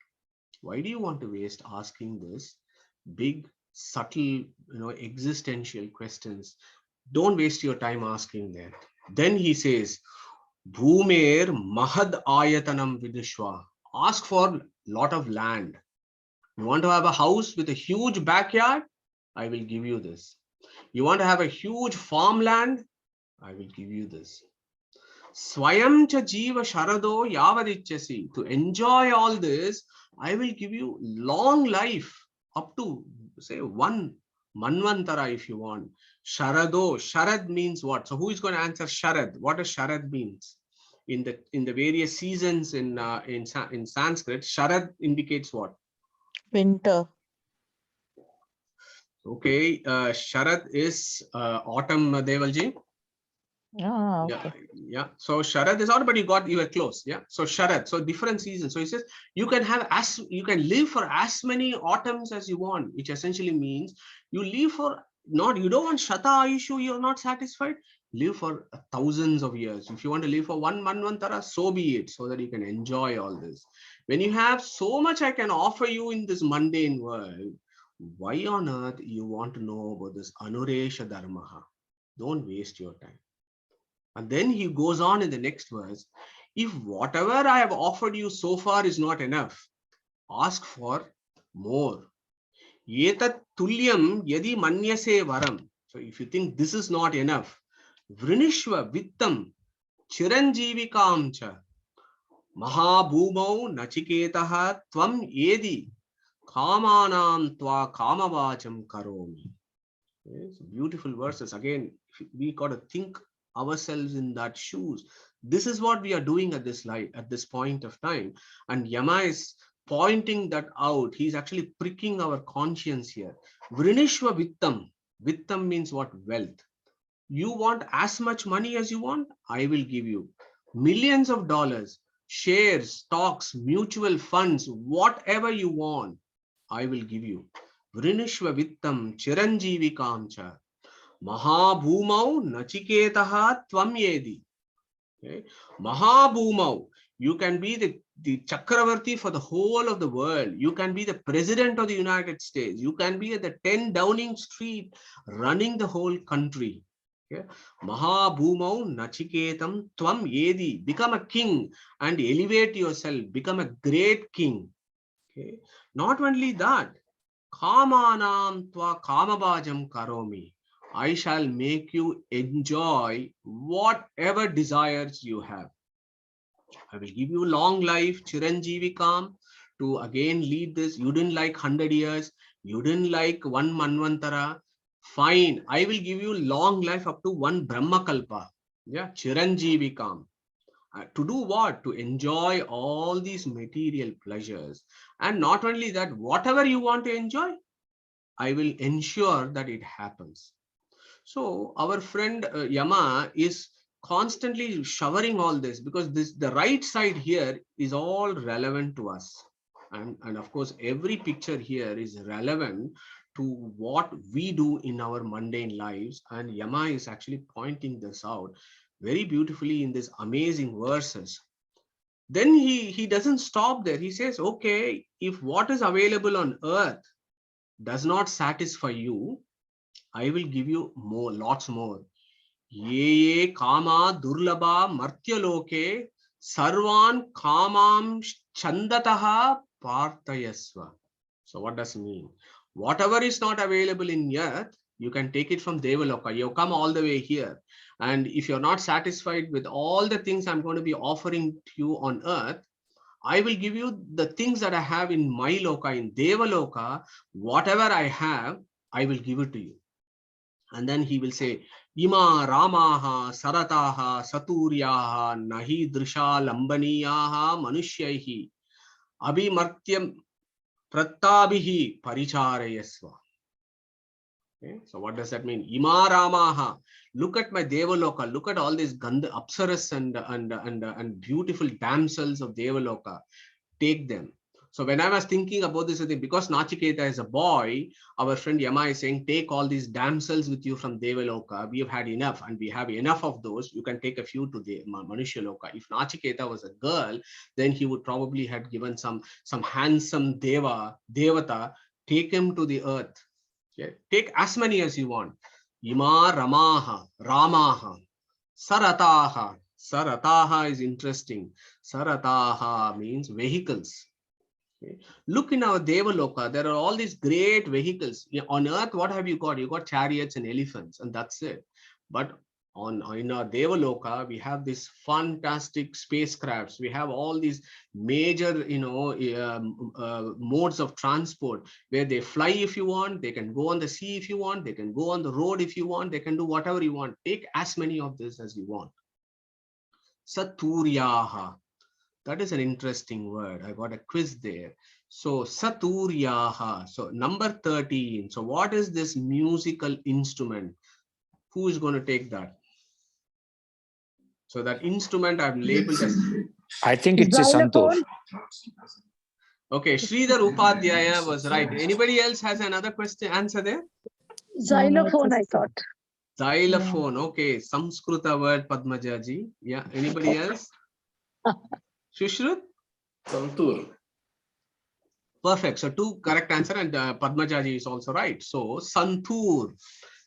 Why do you want to waste asking this big, subtle, existential questions? Don't waste your time asking that. Then he says, Bhumer Mahad Ayatanam Vidishwa. Ask for a lot of land. You want to have a house with a huge backyard? I will give you this. You want to have a huge farmland? I will give you this. Swayam cha jiva sharado yavadichasi. To enjoy all this, I will give you long life, up to say 1 Manvantara if you want. Sharado, Sharad means what? So who is going to answer Sharad? What does Sharad means? In the various seasons in Sanskrit, Sharad indicates what? Winter. Okay, Sharad is autumn, Devalji. Ah, Yeah, okay. yeah. So Sharad is autumn, but you were close. Yeah. So Sharad, so different seasons. So he says you can live for as many autumns as you want, which essentially means you live for you don't want Shata Ayushu, you're not satisfied. Live for thousands of years. If you want to live for one Manvantara, so be it, so that you can enjoy all this. When you have so much I can offer you in this mundane world, why on earth you want to know about this Anuresha Dharmaha? Don't waste your time. And then he goes on in the next verse, if whatever I have offered you so far is not enough, ask for more. Yetat tulyam yadi manyase varam. So if you think this is not enough, vrinishva vittam chiranjivikam cha mahabhumau nachiketaha tvam yedi kamanam tva kamavacham karomi. Yes, beautiful verses. Again, we got to think ourselves in that shoes. This is what we are doing at this point of time. And Yama is pointing that out. He's actually pricking our conscience here. Vrinishva vittam. Vittam means what? Wealth. You want as much money as you want? I will give you. Millions of dollars, shares, stocks, mutual funds, whatever you want, I will give you. Vrinishva vittam chiranjivikam cha mahabhumau nachiketaha tvam yedi. Okay. Mahabhumau, you can be the Chakravarti for the whole of the world. You can be the president of the United States. You can be at the 10 Downing Street running the whole country. Okay. Mahabhumau nachiketam tvam yedi. Become a king and elevate yourself. Become a great king. Okay. Not only that, Kamanam tva kamabhajam karomi. I shall make you enjoy whatever desires you have. I will give you long life, Chiranjivikam, to again lead this. You didn't like 100 years. You didn't like one Manvantara. Fine. I will give you long life up to one Brahmakalpa. Yeah, Chiranjivikam. To do what? To enjoy all these material pleasures. And not only that, whatever you want to enjoy, I will ensure that it happens. So our friend Yama is constantly showering all this, because the right side here is all relevant to us. And of course, every picture here is relevant to what we do in our mundane lives. And Yama is actually pointing this out very beautifully in these amazing verses. Then he doesn't stop there. He says, okay, if what is available on earth does not satisfy you, I will give you more, lots more. Ye kama durlabha martyaloke sarvan kamam chandataha partayasva. So what does it mean? Whatever is not available in earth, you can take it from Devaloka. You come all the way here. And if you're not satisfied with all the things I'm going to be offering to you on earth, I will give you the things that I have in my loka, in Devaloka. Whatever I have, I will give it to you. And then he will say, Ima Ramaha, Sarataha, Saturyaha, Nahi Drisha Lambaniyaha, Manushyahi, Abhimartyam Prattabihi Paricharayasva. Okay, so what does that mean? Ima Ramaha, look at my Devaloka, look at all these Gandha Apsaras and beautiful damsels of Devaloka. Take them. So when I was thinking about this, because Nachiketa is a boy, our friend Yama is saying, take all these damsels with you from Devaloka. We have had enough, and we have enough of those. You can take a few to the Manushya-loka. If Nachiketa was a girl, then he would probably have given some handsome devata, take him to the earth. Okay? Take as many as you want. Ima Ramaha, Ramaha, Sarataha. Sarataha is interesting. Sarataha means vehicles. Okay. Look in our Devaloka, there are all these great vehicles. On earth, what have you got? You got chariots and elephants, and that's it. But in our Devaloka, we have these fantastic spacecrafts. We have all these major, modes of transport where they fly if you want, they can go on the sea if you want, they can go on the road if you want, they can do whatever you want. Take as many of this as you want. Saturyaha. That is an interesting word. I got a quiz there. So Saturyaha. So number 13. So what is this musical instrument? Who is going to take that? So that instrument I've labeled as... I think it's a Santoor. Okay, Sridhar Upadhyaya was right. Anybody else has another question, answer there? Xylophone, I thought. Xylophone. Okay, Samskrita word, Padmajaji. Yeah, anybody else? Shushrut? Santur. Perfect. So 2 correct answer, and Padmajaji is also right. So Santur.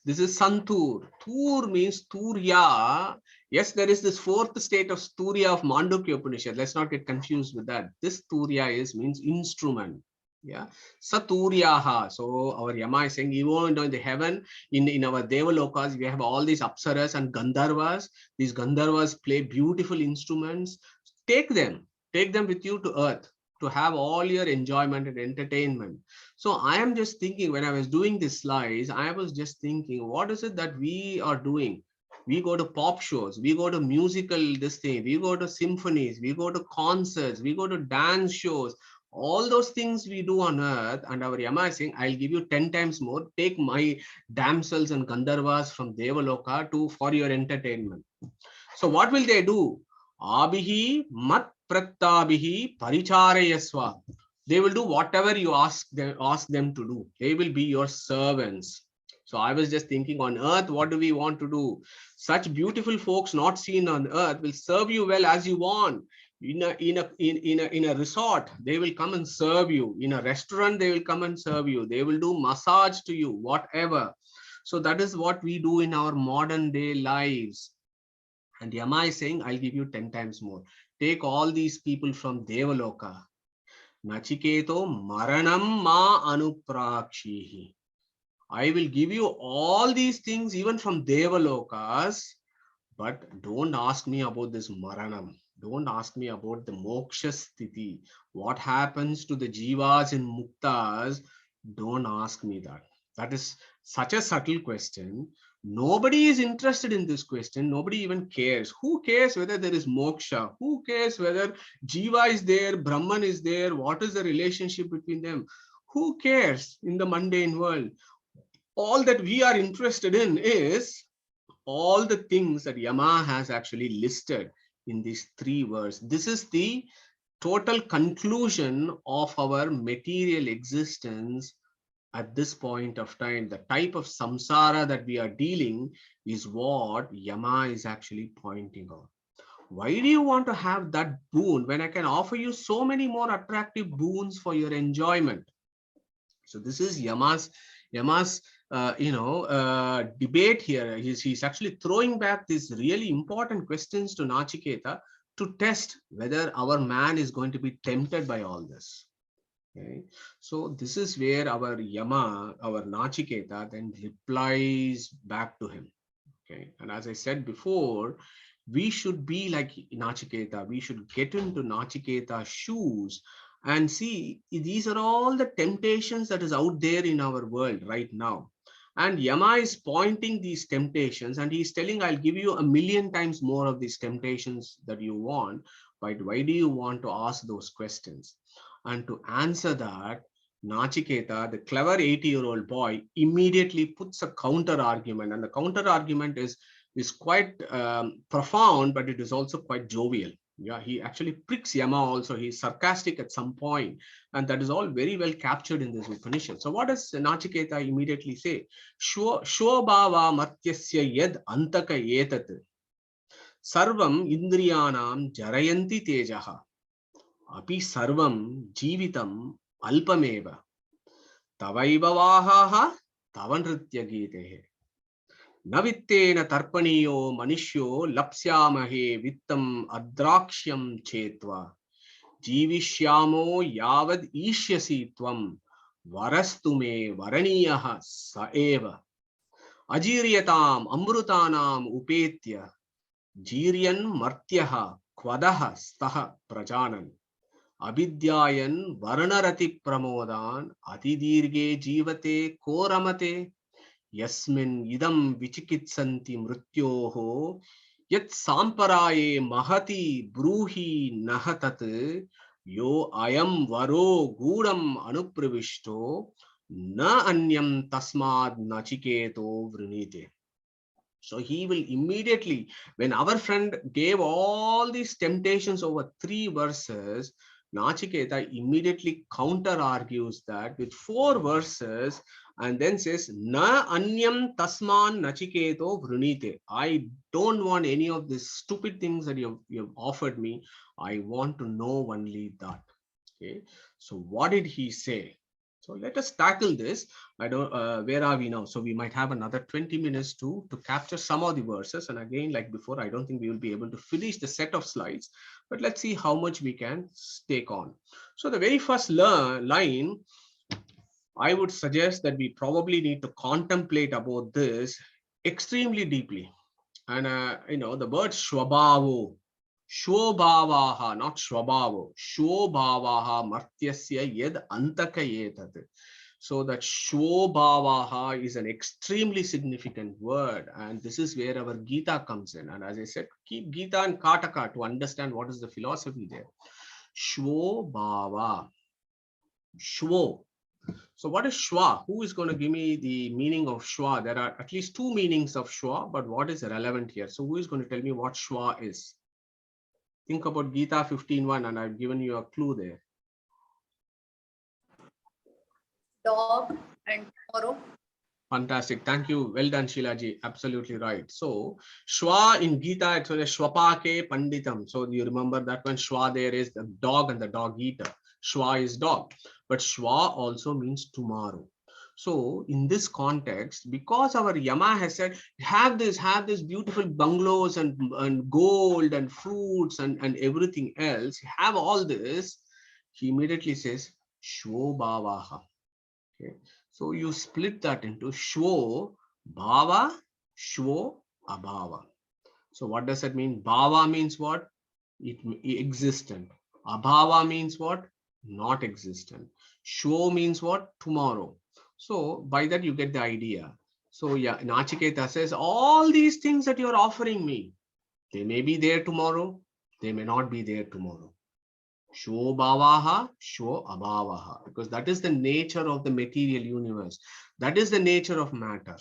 This is Santur. Tur means Turya. Yes, there is this 4th state of Turya of Mandukya Upanishad. Let's not get confused with that. This Turya means instrument. Yeah. Saturyaha. So our Yama is saying, even in the heaven, in our Devalokas, we have all these Apsaras and Gandharvas. These Gandharvas play beautiful instruments. Take them with you to earth to have all your enjoyment and entertainment. So I am just thinking, when I was doing these slides, I was just thinking, what is it that we are doing? We go to pop shows, we go to musical we go to symphonies, we go to concerts, we go to dance shows. All those things we do on earth, and our Yama is saying, I'll give you 10 times more. Take my damsels and Gandharvas from Devaloka for your entertainment. So what will they do? Abhihi mat prattabihi paricharayasva. They will do whatever you ask them to do. They will be your servants. So I was just thinking, on earth, what do we want to do? Such beautiful folks not seen on earth will serve you well as you want. In a resort, they will come and serve you. In a restaurant, they will come and serve you. They will do massage to you, whatever. So that is what we do in our modern day lives. And Yama is saying, I'll give you 10 times more. Take all these people from Devaloka. Nachiketo maranam ma anuprakshihi. I will give you all these things even from Devalokas, but don't ask me about this maranam. Don't ask me about the moksha sthiti. What happens to the jivas in muktas? Don't ask me that. That is such a subtle question. Nobody is interested in this question. Nobody even cares. Who cares whether there is moksha? Who cares whether jiva is there, Brahman is there? What is the relationship between them? Who cares in the mundane world? All that we are interested in is all the things that Yama has actually listed in these 3 words. This is the total conclusion of our material existence at this point of time. The type of samsara that we are dealing is what Yama is actually pointing out. Why do you want to have that boon when I can offer you so many more attractive boons for your enjoyment? So this is Yama's debate here. He's actually throwing back these really important questions to Nachiketa to test whether our man is going to be tempted by all this. Okay, so this is where our Yama, our Nachiketa, then replies back to him. Okay, and as I said before, we should be like Nachiketa. We should get into Nachiketa's shoes and see, these are all the temptations that is out there in our world right now. And Yama is pointing these temptations and he's telling, I'll give you 1,000,000 times more of these temptations that you want, but why do you want to ask those questions? And to answer that, Nachiketa, the clever 80-year-old boy, immediately puts a counter argument, and the counter argument is quite profound, but it is also quite jovial. Yeah, he actually pricks Yama also. He's sarcastic at some point, and that is all very well captured in this Upanishad. So what does Nachiketa immediately say? Shobhava matyasya yed antaka etat sarvam indriyanam jarayanti tejaha api sarvam jivitam alpameva tavaiva vahaha tavanritya gitehe Navittena tarpaniyo manishyo lapsyamahe vittam adraksyam chetva jivishyamo yavad ishyasi tvam varastume varaniyaha saeva Ajiryatam amrutanam upetya jiryan martyaha kvadaha staha prajanan abidyayan varnarati pramodan atidirge jivate koramate yasmin idam vichikitsanti mrityoho yat samparaye mahati bruhi nahatat yo ayam varo gudam anupravishto na anyam tasmad nachiketo vrinite. So he will immediately, when our friend gave all these temptations over 3 verses, Nachiketa immediately counter argues that with 4 verses and then says, Na anyam tasman nachiketo vrunite. I don't want any of these stupid things that you've offered me. I want to know only that. Okay. So what did he say? So let us tackle this. I don't, where are we now? So we might have another 20 minutes to capture some of the verses. And again, like before, I don't think we will be able to finish the set of slides, but let's see how much we can take on. So the very first line, I would suggest that we probably need to contemplate about this extremely deeply. And, the word shwabhavo, shobhavaha, not shwabhavo, shobhavaha martyasya yed antakayetat. So that shobhavaha is an extremely significant word. And this is where our Gita comes in. And as I said, keep Gita and Kataka to understand what is the philosophy there. Shobhava, shwo. So what is shwa? Who is going to give me the meaning of shwa? There are at least 2 meanings of shwa, but what is relevant here? So who is going to tell me what shwa is? Think about Gita 15:1, and I've given you a clue there. Dog and tomorrow. Fantastic. Thank you. Well done, Shilaji. Absolutely right. So shwa in Gita, it's shwapake panditam. So you remember that when shwa there is the dog and the dog eater. Shwa is dog, but shwa also means tomorrow. So in this context, because our Yama has said, have this beautiful bungalows and gold and fruits and everything else, have all this, he immediately says, shvobhavaha. Okay. So you split that into shvo, bhava, shvo, abhava. So what does that mean? Bhava means what? It existent. Abhava means what? Not existent. Shvo means what? Tomorrow. So by that you get the idea. So yeah, Nachiketa says, all these things that you're offering me, they may be there tomorrow, they may not be there tomorrow. Shvo bhavaha, shvo abhavaha, because that is the nature of the material universe. That is the nature of matter.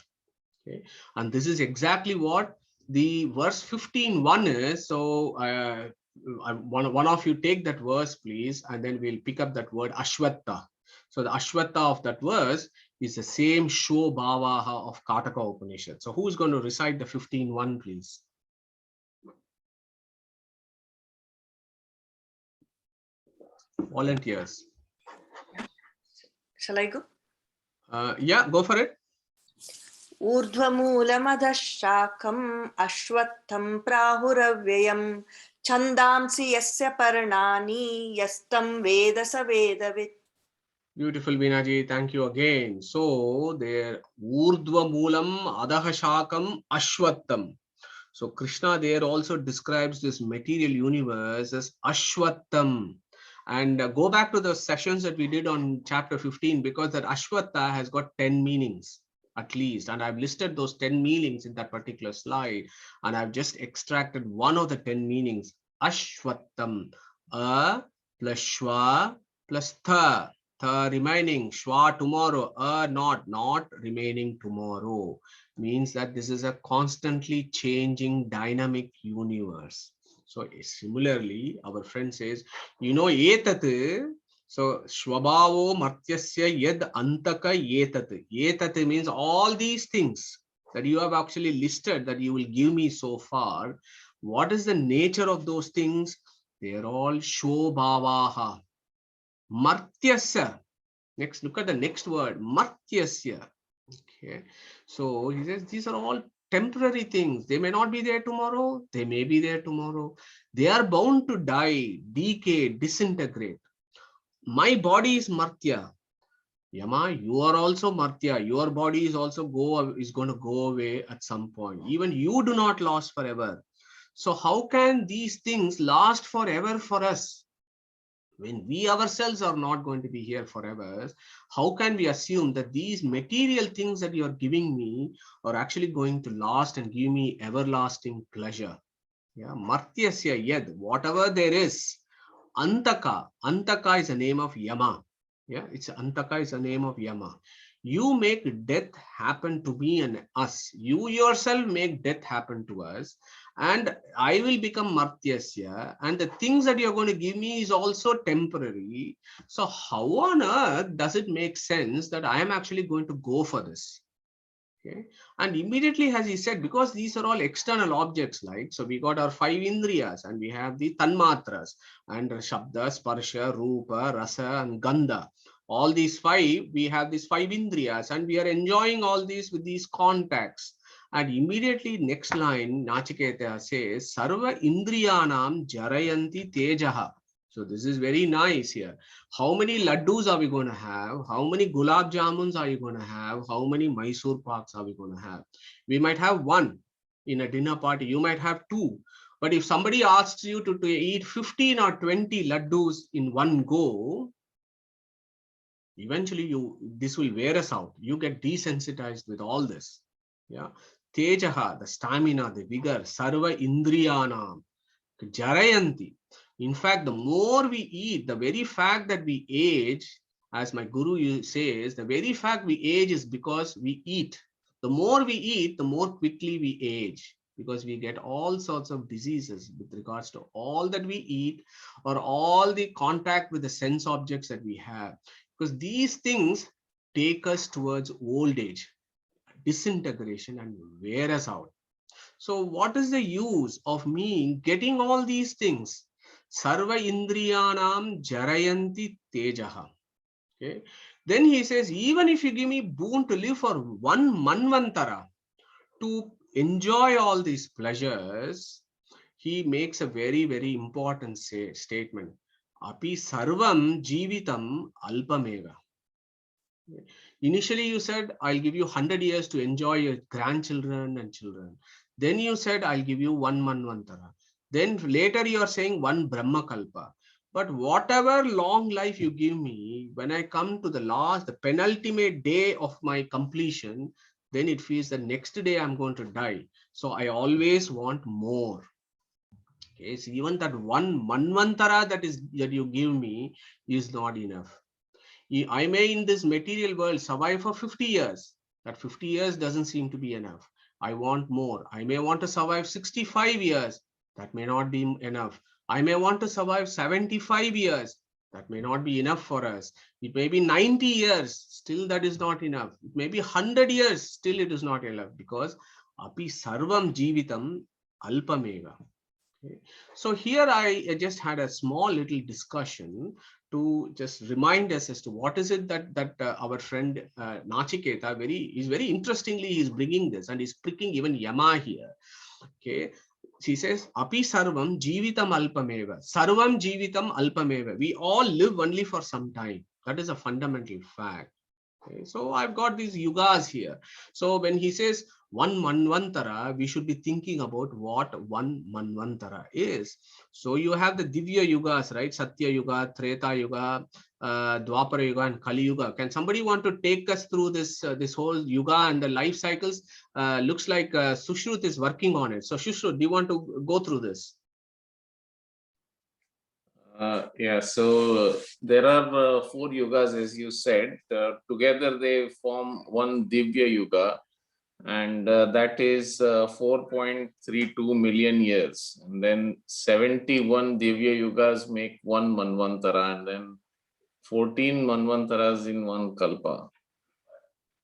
Okay, and this is exactly what the verse 15:1 is. So one of you take that verse, please, and then we'll pick up that word ashwatta. So the ashwatta of that verse is the same shvo bhavaha of Katha Upanishad. So who is going to recite the 15:1, please? Volunteers. Shall I go? Yeah, go for it. ऊर्ध्वमूलमधः शाखम् अश्वत्थं प्राहुरव्ययम् छन्दांसि यस्य पर्णानि यस्तं वेद स वेदवित्. Beautiful, Binaji. Thank you again. So there, Urdhva Moolam Adaha Shakam Ashwattam. So Krishna there also describes this material universe as Ashwattam. And go back to the sessions that we did on chapter 15, because that Ashwatta has got 10 meanings at least. And I've listed those 10 meanings in that particular slide. And I've just extracted one of the 10 meanings. Ashwattam. A plus Shwa plus Tha. The remaining, shwa tomorrow, not remaining tomorrow, means that this is a constantly changing dynamic universe. So similarly, our friend says, etat, so shvabhavo martyasya yed antaka etat. Etat means all these things that you have actually listed that you will give me so far. What is the nature of those things? They are all shobhavaha. Martyasya. Next, look at the next word, martyasya. Okay, so he says these are all temporary things. They may not be there tomorrow. They may be there tomorrow. They are bound to die, decay, disintegrate. My body is martya. Yama, you are also Martya. Your body is also going to go away at some point. Even you do not last forever. So how can these things last forever for us? When we ourselves are not going to be here forever, how can we assume that these material things that you are giving me are actually going to last and give me everlasting pleasure? Yeah, Martyasya yad, whatever there is, Antaka. Antaka is a name of Yama. Yeah, it's Antaka is a name of Yama. You make death happen to me and us. You yourself make death happen to us, and I will become Martyasya. And the things that you're going to give me is also temporary. So how on earth does it make sense that I am actually going to go for this? Okay. And immediately, as he said, because these are all external objects, like, so we got our 5 indriyas and we have the tanmatras and shabda, sparsha, rupa, rasa, and gandha. All these 5, we have these 5 indriyas and we are enjoying all these with these contacts. And immediately next line, Nachiketa says, Sarva indriyanam jarayanti tejaha. So this is very nice here. How many laddus are we going to have? How many gulab jamuns are you going to have? How many Mysore Paks are we going to have? We might have one in a dinner party. You might have 2. But if somebody asks you to eat 15 or 20 laddus in one go, eventually this will wear us out. You get desensitized with all this. Yeah. Tejaha, the stamina, the vigor, sarva indriyanam, jarayanti. In fact, the more we eat, the very fact that we age, as my guru says, the very fact we age is because we eat. The more we eat, the more quickly we age, because we get all sorts of diseases with regards to all that we eat or all the contact with the sense objects that we have. Because these things take us towards old age, disintegration, and wear us out. So what is the use of me getting all these things? Sarva indriyanam jarayanti tejaha. Okay. Then he says, even if you give me boon to live for 1 manvantara, to enjoy all these pleasures, he makes a very, very important statement. Api sarvam jivitam alpameva. Initially, you said, I'll give you 100 years to enjoy your grandchildren and children. Then you said, I'll give you 1 manvantara. Then later you are saying 1 Brahma Kalpa. But whatever long life you give me, when I come to the last, the penultimate day of my completion, then it feels the next day I'm going to die. So I always want more. Okay, so even that 1 manvantara that you give me is not enough. I may in this material world survive for 50 years. That 50 years doesn't seem to be enough. I want more. I may want to survive 65 years. That may not be enough. I may want to survive 75 years. That may not be enough for us. It may be 90 years. Still that is not enough. It may be 100 years. Still it is not enough, because api sarvam jivitam alpameva. Okay. So here I just had a small little discussion to just remind us as to what is it that our friend Nachiketa is very interestingly he's bringing this, and he's pricking even Yama here. Okay, she says api sarvam jivitam alpameva, sarvam jivitam alpameva. We all live only for some time. That is a fundamental fact. Okay, so I've got these yugas here. So when he says 1 manvantara, we should be thinking about what 1 manvantara is. So you have the Divya yugas, right? Satya yuga, Treta yuga, Dwapara yuga, and Kali yuga. Can somebody want to take us through this this whole yuga and the life cycles? Looks like Sushrut is working on it. So Sushrut, do you want to go through this? Yeah, so there are 4 yugas, as you said. Together they form one Divya Yuga, and that is 4.32 million years. And then 71 Divya Yugas make 1 Manvantara, and then 14 Manvantaras in 1 Kalpa.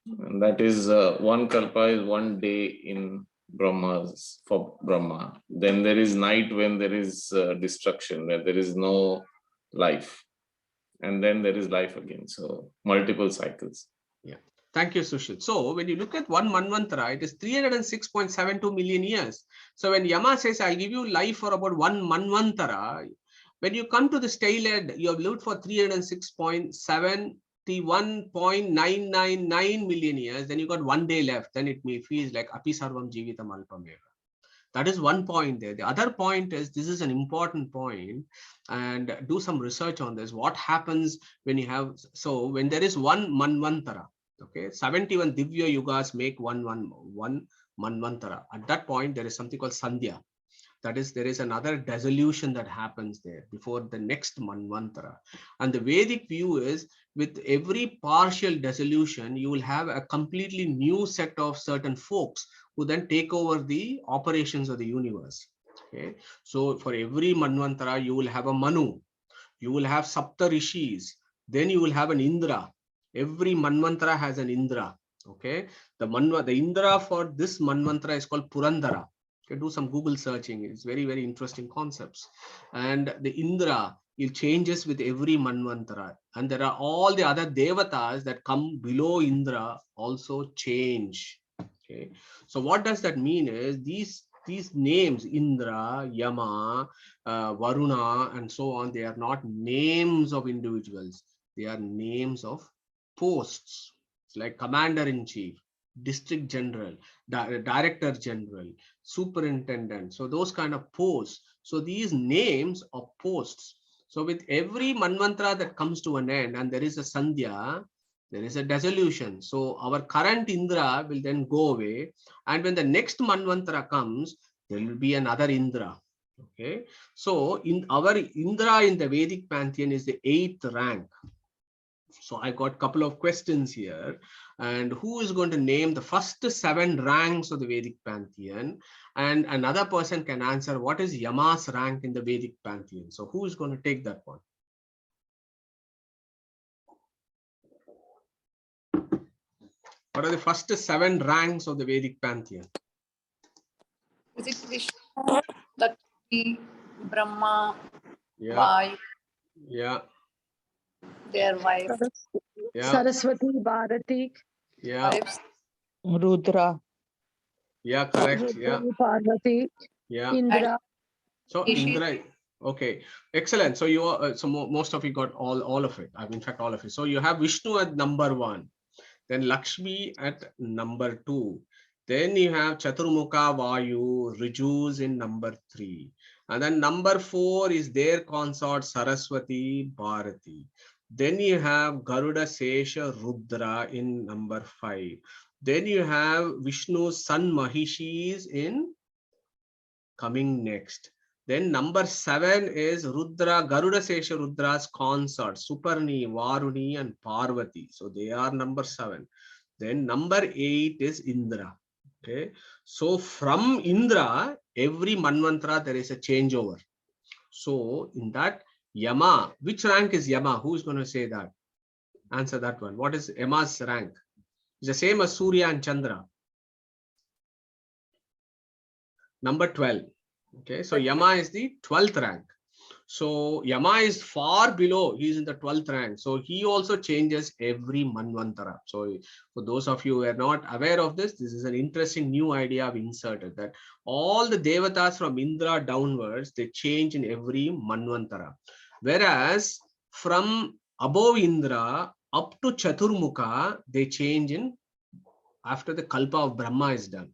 And that is 1 Kalpa is 1 day in Brahma's, for Brahma. Then there is night when there is destruction, where there is no life. And then there is life again. So multiple cycles. Yeah. Thank you, Sushil. So when you look at 1 manvantara, it is 306.72 million years. So when Yama says, I'll give you life for about 1 manvantara, when you come to this tail end, you have lived for 306.7 41.999 million years, then you got 1 day left. Then it may feel like api sarvam jivitam alpameva. That is one point there. The other point is, this is an important point, and do some research on this. What happens when you have, so when there is one manvantara, okay, 71 divya yugas make one manvantara. At that point, there is something called sandhya. That is, there is another dissolution that happens there before the next manvantara. And the Vedic view is, with every partial dissolution, you will have a completely new set of certain folks who then take over the operations of the universe. Okay, so for every manvantara, you will have a Manu, you will have Sapta Rishis, then you will have an Indra. Every manvantara has an Indra. Okay, the Indra for this manvantara is called Purandara. You can do some Google searching. It's very, very interesting concepts. And the Indra, it changes with every manvantara. And there are all the other devatas that come below Indra also change. Okay, so what does that mean is, these names, Indra, Yama, Varuna, and so on, they are not names of individuals. They are names of posts. It's like commander-in-chief, district general, director general, superintendent. So those kind of posts. So these names are posts. So with every manvantara that comes to an end and there is a sandhya, there is a dissolution. So our current Indra will then go away. And when the next manvantara comes, there will be another Indra. Okay. So in our Indra in the Vedic pantheon is the 8th rank. So I got a couple of questions here. And who is going to name the first 7 ranks of the Vedic pantheon? And another person can answer, what is Yama's rank in the Vedic pantheon? So who is going to take that one? What are the first 7 ranks of the Vedic pantheon? Is it Krishna, Lakshmi, Brahma, Yeah. Vayu, Yeah. their wife, Yeah. Saraswati, Bharati, Yeah. wives? Rudra. Yeah, correct. Yeah. Parvati, Yeah. Indra. So Rishi. Indra, okay, excellent. So you are, so most of you got all of it. In fact, all of it. So you have Vishnu at number 1, then Lakshmi at number 2, then you have Chaturmukha Vayu, Rijus in number 3, and then number 4 is their consort Saraswati, Bharati. Then you have Garuda Sesha Rudra in number 5. Then you have Vishnu's son Mahishis in coming next. Then number 7 is Rudra, Garuda Sesha Rudra's consort, Suparni, Varuni, and Parvati. So they are number 7. Then number 8 is Indra. Okay. So from Indra, every manvantara there is a changeover. So in that, Yama, which rank is Yama? Who is going to say that? Answer that one. What is Yama's rank? It's the same as Surya and Chandra. Number 12. Okay, so Yama is the 12th rank. So Yama is far below, he is in the 12th rank. So he also changes every manvantara. So for those of you who are not aware of this, this is an interesting new idea I've inserted, that all the devatas from Indra downwards, they change in every manvantara. Whereas from above Indra up to Chaturmukha, they change in after the Kalpa of Brahma is done.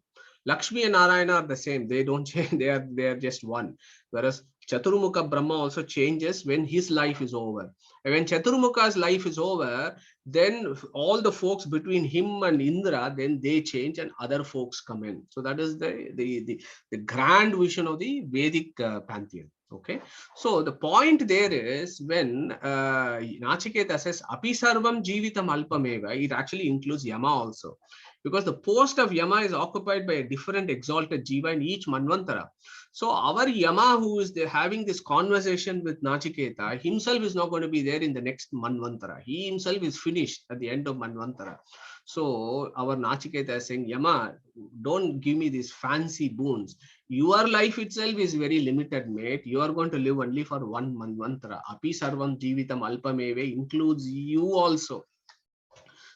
Lakshmi and Narayana are the same. They don't change. They are just one. Whereas Chaturmukha Brahma also changes when his life is over. And when Chaturmukha's life is over, then all the folks between him and Indra, then they change and other folks come in. So that is the grand vision of the Vedic pantheon. Okay. So the point there is, when Nachiketa says Api Sarvam Jivitam Alpameva, it actually includes Yama also. Because the post of Yama is occupied by a different exalted Jiva in each Manvantara. So our Yama, who is there having this conversation with Nachiketa, himself is not going to be there in the next Manvantara. He himself is finished at the end of Manvantara. So our Nachiketa is saying, Yama, don't give me these fancy boons. Your life itself is very limited, mate. You are going to live only for one Manvantara. Api Sarvam Jivitam Alpameve includes you also.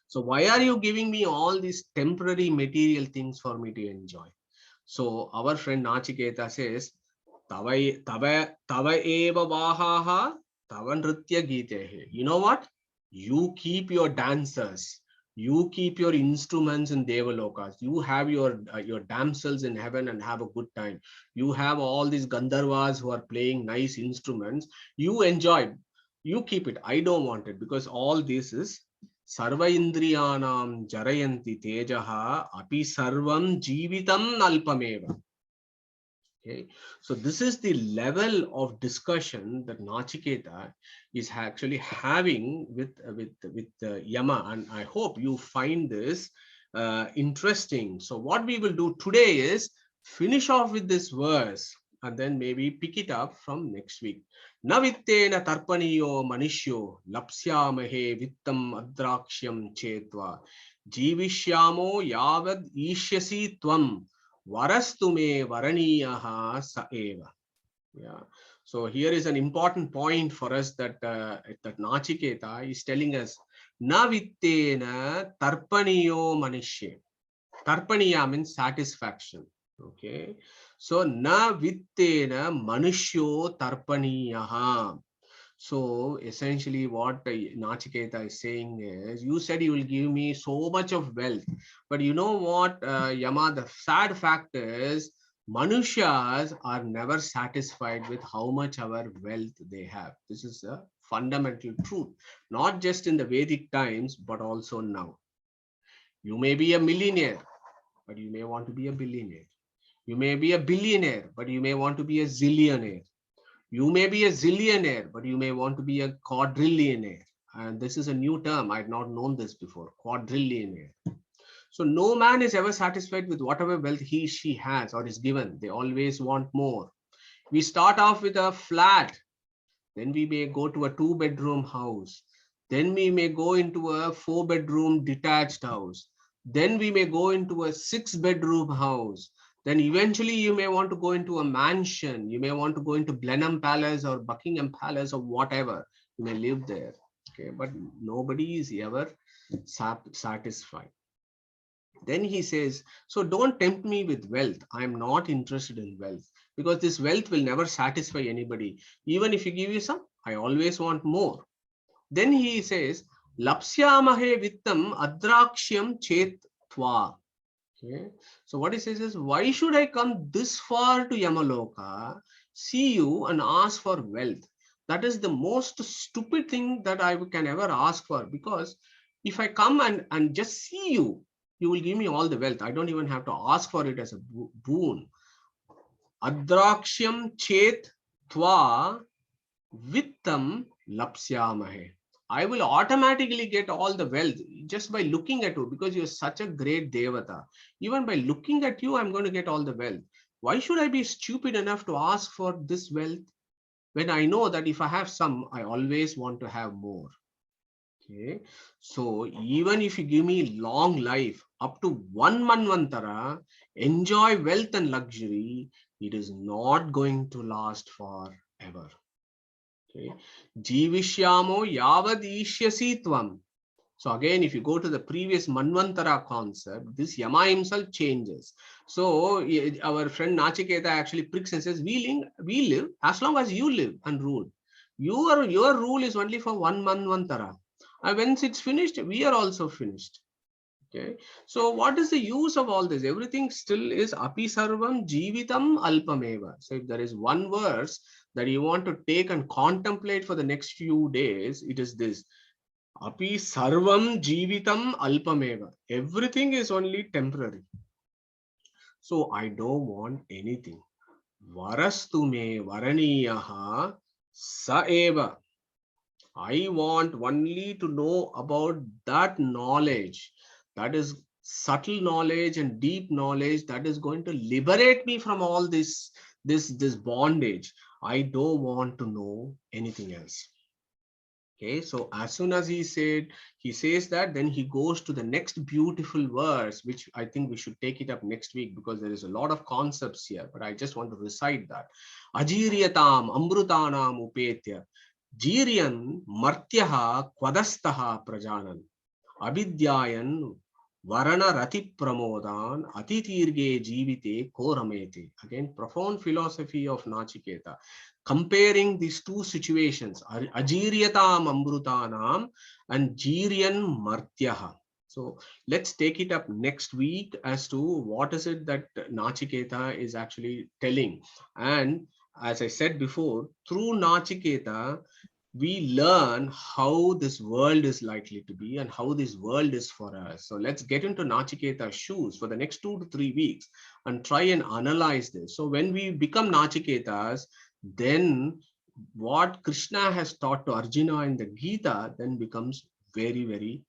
So why are you giving me all these temporary material things for me to enjoy? So our friend Nachiketa says, Tava eva vahaha tava nritya gitehe. You know what? You keep your dancers, you keep your instruments in Devalokas, you have your damsels in heaven and have a good time. You have all these Gandharvas who are playing nice instruments. You enjoy, you keep it. I don't want it, because all this is Sarva Indriyanam Jarayanti Tejaha Api Sarvam Jivitam Alpameva. Okay, so this is the level of discussion that Nachiketa is actually having with Yama, and I hope you find this interesting. So what we will do today is finish off with this verse and then maybe pick it up from next week. Navittena tarpaniyo manishyo lapsyamahe vittam adraksham chetva jivishyamo yavad ishyasi tvam Varastume varaniyaha saeva. Yeah. So here is an important point for us that that Nachiketa is telling us. Na vittena tarpaniyo manishye. Tarpaniya means satisfaction. Okay. So na vittena manushyo tarpaniyaha. So essentially what Nachiketa is saying is, you said you will give me so much of wealth, but you know what, Yama, the sad fact is Manushas are never satisfied with how much our wealth they have. This is a fundamental truth, not just in the Vedic times, but also now. You may be a millionaire, but you may want to be a billionaire. You may be a billionaire, but you may want to be a zillionaire. You may be a zillionaire, but you may want to be a quadrillionaire. And this is a new term. I had not known this before, quadrillionaire. So no man is ever satisfied with whatever wealth he, she has or is given. They always want more. We start off with a flat. Then we may go to a 2-bedroom house. Then we may go into a 4-bedroom detached house. Then we may go into a 6-bedroom house. Then eventually you may want to go into a mansion. You may want to go into Blenheim Palace or Buckingham Palace or whatever. You may live there. Okay, but nobody is ever satisfied. Then he says, so don't tempt me with wealth. I am not interested in wealth, because this wealth will never satisfy anybody. Even if you give you some, I always want more. Then he says, Lapsyamahe vittam adrakshyam chet tva. Okay. So what he says is, why should I come this far to Yamaloka, see you and ask for wealth? That is the most stupid thing that I can ever ask for, because if I come and just see you, you will give me all the wealth. I don't even have to ask for it as a boon. Adrakshyam chet tva vittam lapsyamahe. I will automatically get all the wealth just by looking at you, because you're such a great devata. Even by looking at you, I'm going to get all the wealth. Why should I be stupid enough to ask for this wealth when I know that if I have some, I always want to have more? Okay. So even if you give me long life, up to 1 manvantara, enjoy wealth and luxury, it is not going to last forever. Okay. Jivishyamo yavad ishyasi tvam. So again, if you go to the previous Manvantara concept, this Yama himself changes. So our friend Nachiketa actually pricks and says, we live as long as you live and rule. Your rule is only for 1 Manvantara. And once it's finished, we are also finished. Okay. So what is the use of all this? Everything still is api sarvam jivitam alpameva. So if there is one verse that you want to take and contemplate for the next few days, it is this. Api sarvam jivitam alpameva. Everything is only temporary. So I don't want anything. Varastu me varaniyaha saeva. I want only to know about that knowledge. That is subtle knowledge and deep knowledge that is going to liberate me from all this bondage. I don't want to know anything else. Okay, so as soon as he says that, then he goes to the next beautiful verse, which I think we should take it up next week, because there is a lot of concepts here, but I just want to recite that. Ajiryatam amrutanam upetya Jiryan martyaha kvadastaha prajanan abidyayan Varana rati pramodan atitirge jivite koramete. Again, profound philosophy of Nachiketa. Comparing these two situations, Ajiryatam Amrutanam and Jiryan Martyaha. So let's take it up next week as to what is it that Nachiketa is actually telling. And as I said before, through Nachiketa, we learn how this world is likely to be and how this world is for us. So let's get into Nachiketa's shoes for the next 2 to 3 weeks and try and analyze this. So when we become Nachiketas, then what Krishna has taught to Arjuna in the Gita then becomes very, very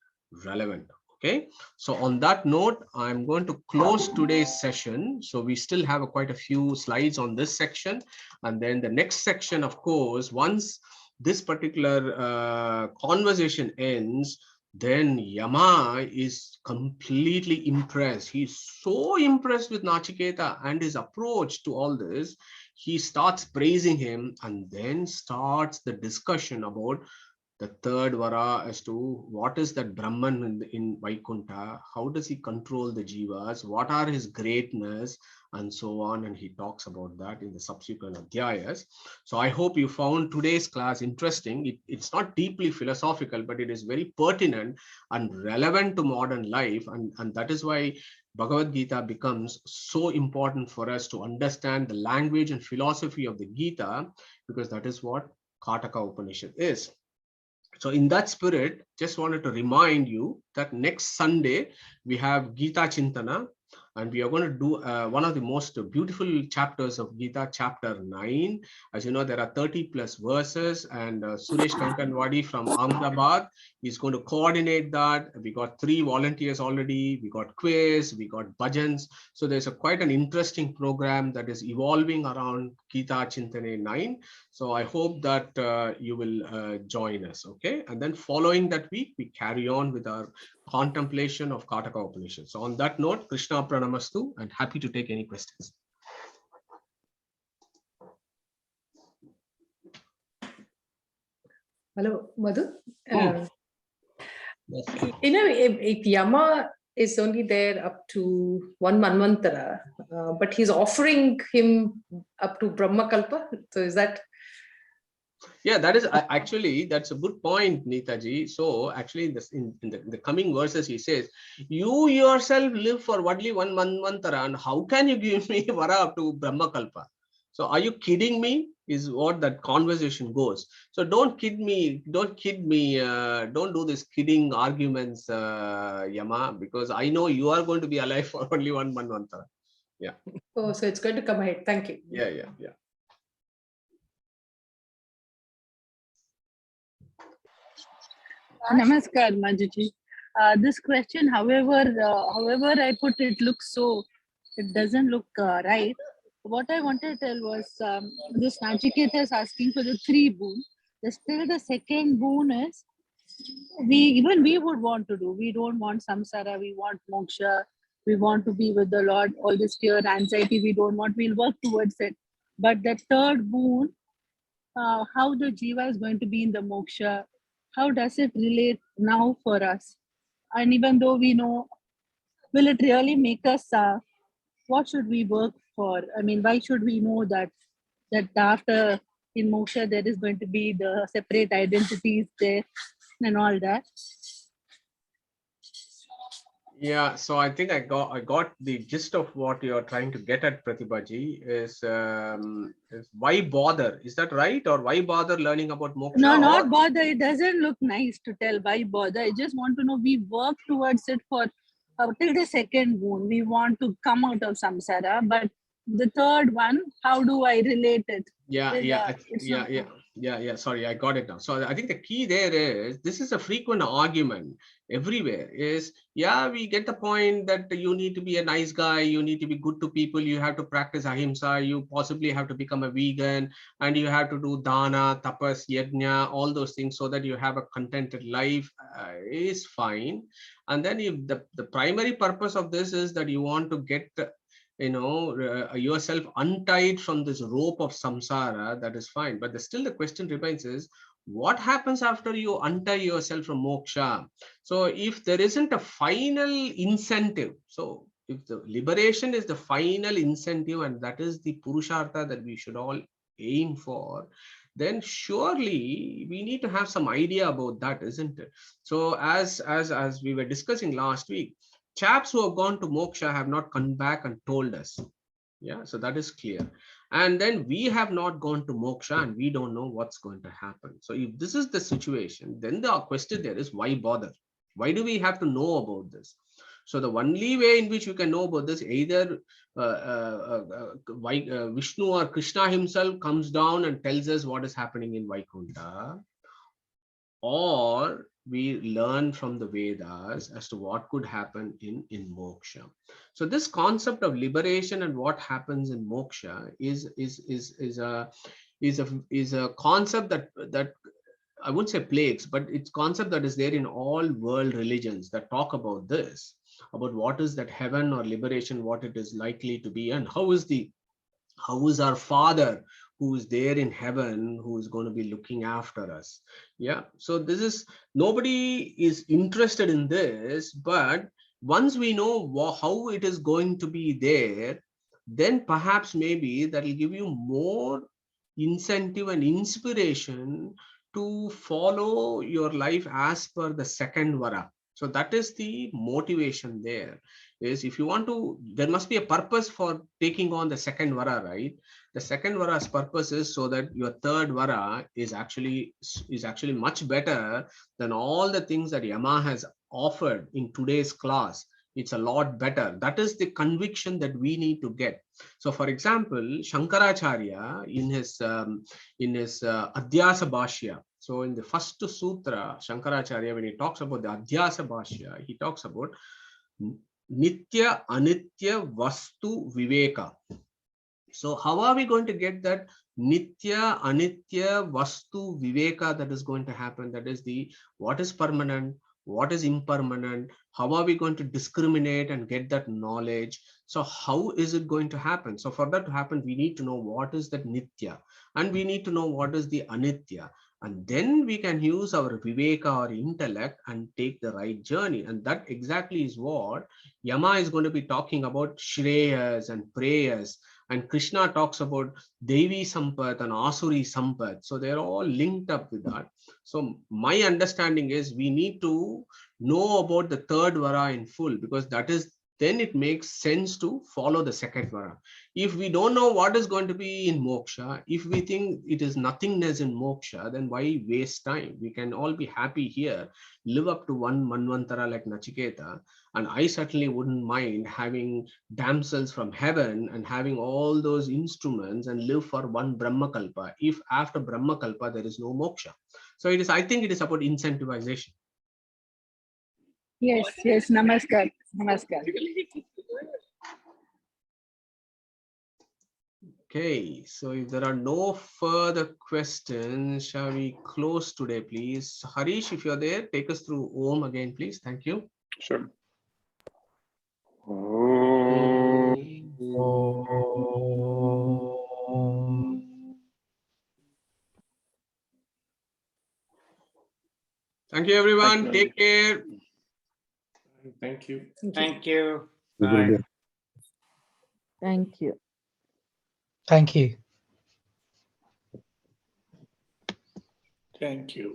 relevant. Okay, so on that note, I'm going to close today's session. So we still have quite a few slides on this section. And then the next section, of course, once this particular conversation ends, then Yama is completely impressed. He's so impressed with Nachiketa and his approach to all this. He starts praising him and then starts the discussion about the third vara as to what is that Brahman in Vaikuntha, how does he control the jivas, what are his greatness, and so on. And he talks about that in the subsequent adhyayas. So I hope you found today's class interesting. It's not deeply philosophical, but it is very pertinent and relevant to modern life. And that is why Bhagavad Gita becomes so important for us to understand the language and philosophy of the Gita, because that is what Katha Upanishad is. So in that spirit, just wanted to remind you that next Sunday, we have Gita Chintana, and we are going to do one of the most beautiful chapters of Gita, chapter 9. As you know, there are 30 plus verses, and Suresh Kankanwadi from Ahmedabad is going to coordinate that. We got 3 volunteers already. We got quiz, we got bhajans. So there's quite an interesting program that is evolving around Gita Chintane 9. So I hope that you will join us, okay? And then following that week, we carry on with our contemplation of Katha Upanishad. So on that note, Krishna Pranamastu, and happy to take any questions. Hello, Madhu. Yes. If Yama is only there up to one Manvantara, but he's offering him up to Brahma Kalpa. So is that? Yeah, that is actually, that's a good point, Neetaji. So actually in the coming verses, he says, you yourself live for only one Manvantara, and how can you give me vara up to Brahma Kalpa? So are you kidding me? Is what that conversation goes. So don't kid me, don't do this kidding arguments, Yama, because I know you are going to be alive for only one Manvantara. Yeah. Oh, so it's going to come ahead. Thank you. Yeah. Namaskar, Majuji. This question, however I put it, looks so, it doesn't look right. What I wanted to tell was this Nachiketa is asking for the 3 boon. Still the second boon is, we would want to do. We don't want samsara, we want moksha, we want to be with the Lord. All this fear, anxiety, we don't want. We'll work towards it. But the third boon, how the jiva is going to be in the moksha, how does it relate now for us? And even though we know, will it really make us, what should we work for? I mean, why should we know that after in moksha there is going to be the separate identities there and all that? Yeah, so I think I got the gist of what you're trying to get at, Pratibhaji, is why bother? Is that right? Or why bother learning about moksha? No, not bother. It doesn't look nice to tell why bother. I just want to know, we work towards it for till the second boon. We want to come out of samsara, but the third one, how do I relate it? Yeah. Sorry, I got it now. So I think the key there is, this is a frequent argument everywhere, is, yeah, we get the point that you need to be a nice guy, you need to be good to people, you have to practice ahimsa, you possibly have to become a vegan, and you have to do dana, tapas, yajna, all those things so that you have a contented life, is fine. And then if the primary purpose of this is that you want to get yourself untied from this rope of samsara, that is fine. But still the question remains is, what happens after you untie yourself from moksha? So if there isn't a final incentive, so if the liberation is the final incentive and that is the purushartha that we should all aim for, then surely we need to have some idea about that, isn't it? So as we were discussing last week, chaps who have gone to moksha have not come back and told us. Yeah, so that is clear. And then we have not gone to moksha and we don't know what's going to happen. So if this is the situation, then the question there is, why bother? Why do we have to know about this? So the only way in which you can know about this, either Vishnu or Krishna himself comes down and tells us what is happening in Vaikuntha, or we learn from the Vedas as to what could happen in moksha. So this concept of liberation and what happens in moksha is a concept that I wouldn't say plagues, but it's concept that is there in all world religions that talk about this, about what is that heaven or liberation, what it is likely to be, and how is our Father who is there in heaven, who is going to be looking after us. Yeah, so this is, nobody is interested in this, but once we know how it is going to be there, then perhaps maybe that will give you more incentive and inspiration to follow your life as per the second vara. So that is the motivation there. Is if you want to, there must be a purpose for taking on the second vara, right? The second vara's purpose is so that your third vara is actually much better than all the things that Yama has offered in today's class. It's a lot better. That is the conviction that we need to get. So for example, Shankaracharya in his Adhyasa Bhashya, so in the first sutra, Shankaracharya, when he talks about the Adhyasa Bhashya, he talks about Nitya Anitya Vastu Viveka. So how are we going to get that Nitya Anitya Vastu Viveka that is going to happen? That is the what is permanent, what is impermanent, how are we going to discriminate and get that knowledge? So how is it going to happen? So for that to happen, we need to know what is that Nitya and we need to know what is the Anitya. And then we can use our Viveka or intellect and take the right journey. And that exactly is what Yama is going to be talking about, Shreyas and prayers. And Krishna talks about Devi Sampat and Asuri Sampat. So they're all linked up with that. So my understanding is we need to know about the third vara in full, because that is, then it makes sense to follow the second vara. If we don't know what is going to be in moksha, if we think it is nothingness in moksha, then why waste time? We can all be happy here, live up to one manvantara like Nachiketa. And I certainly wouldn't mind having damsels from heaven and having all those instruments and live for one Brahmakalpa if after Brahmakalpa there is no moksha. So it is, I think it is about incentivization. Yes, yes, namaskar, namaskar. Okay, so if there are no further questions, shall we close today, please? Harish, if you're there, take us through Om again, please. Thank you. Sure. Thank you, everyone. Take care. Thank you. Thank you. Bye. Thank you. Thank you. Thank you.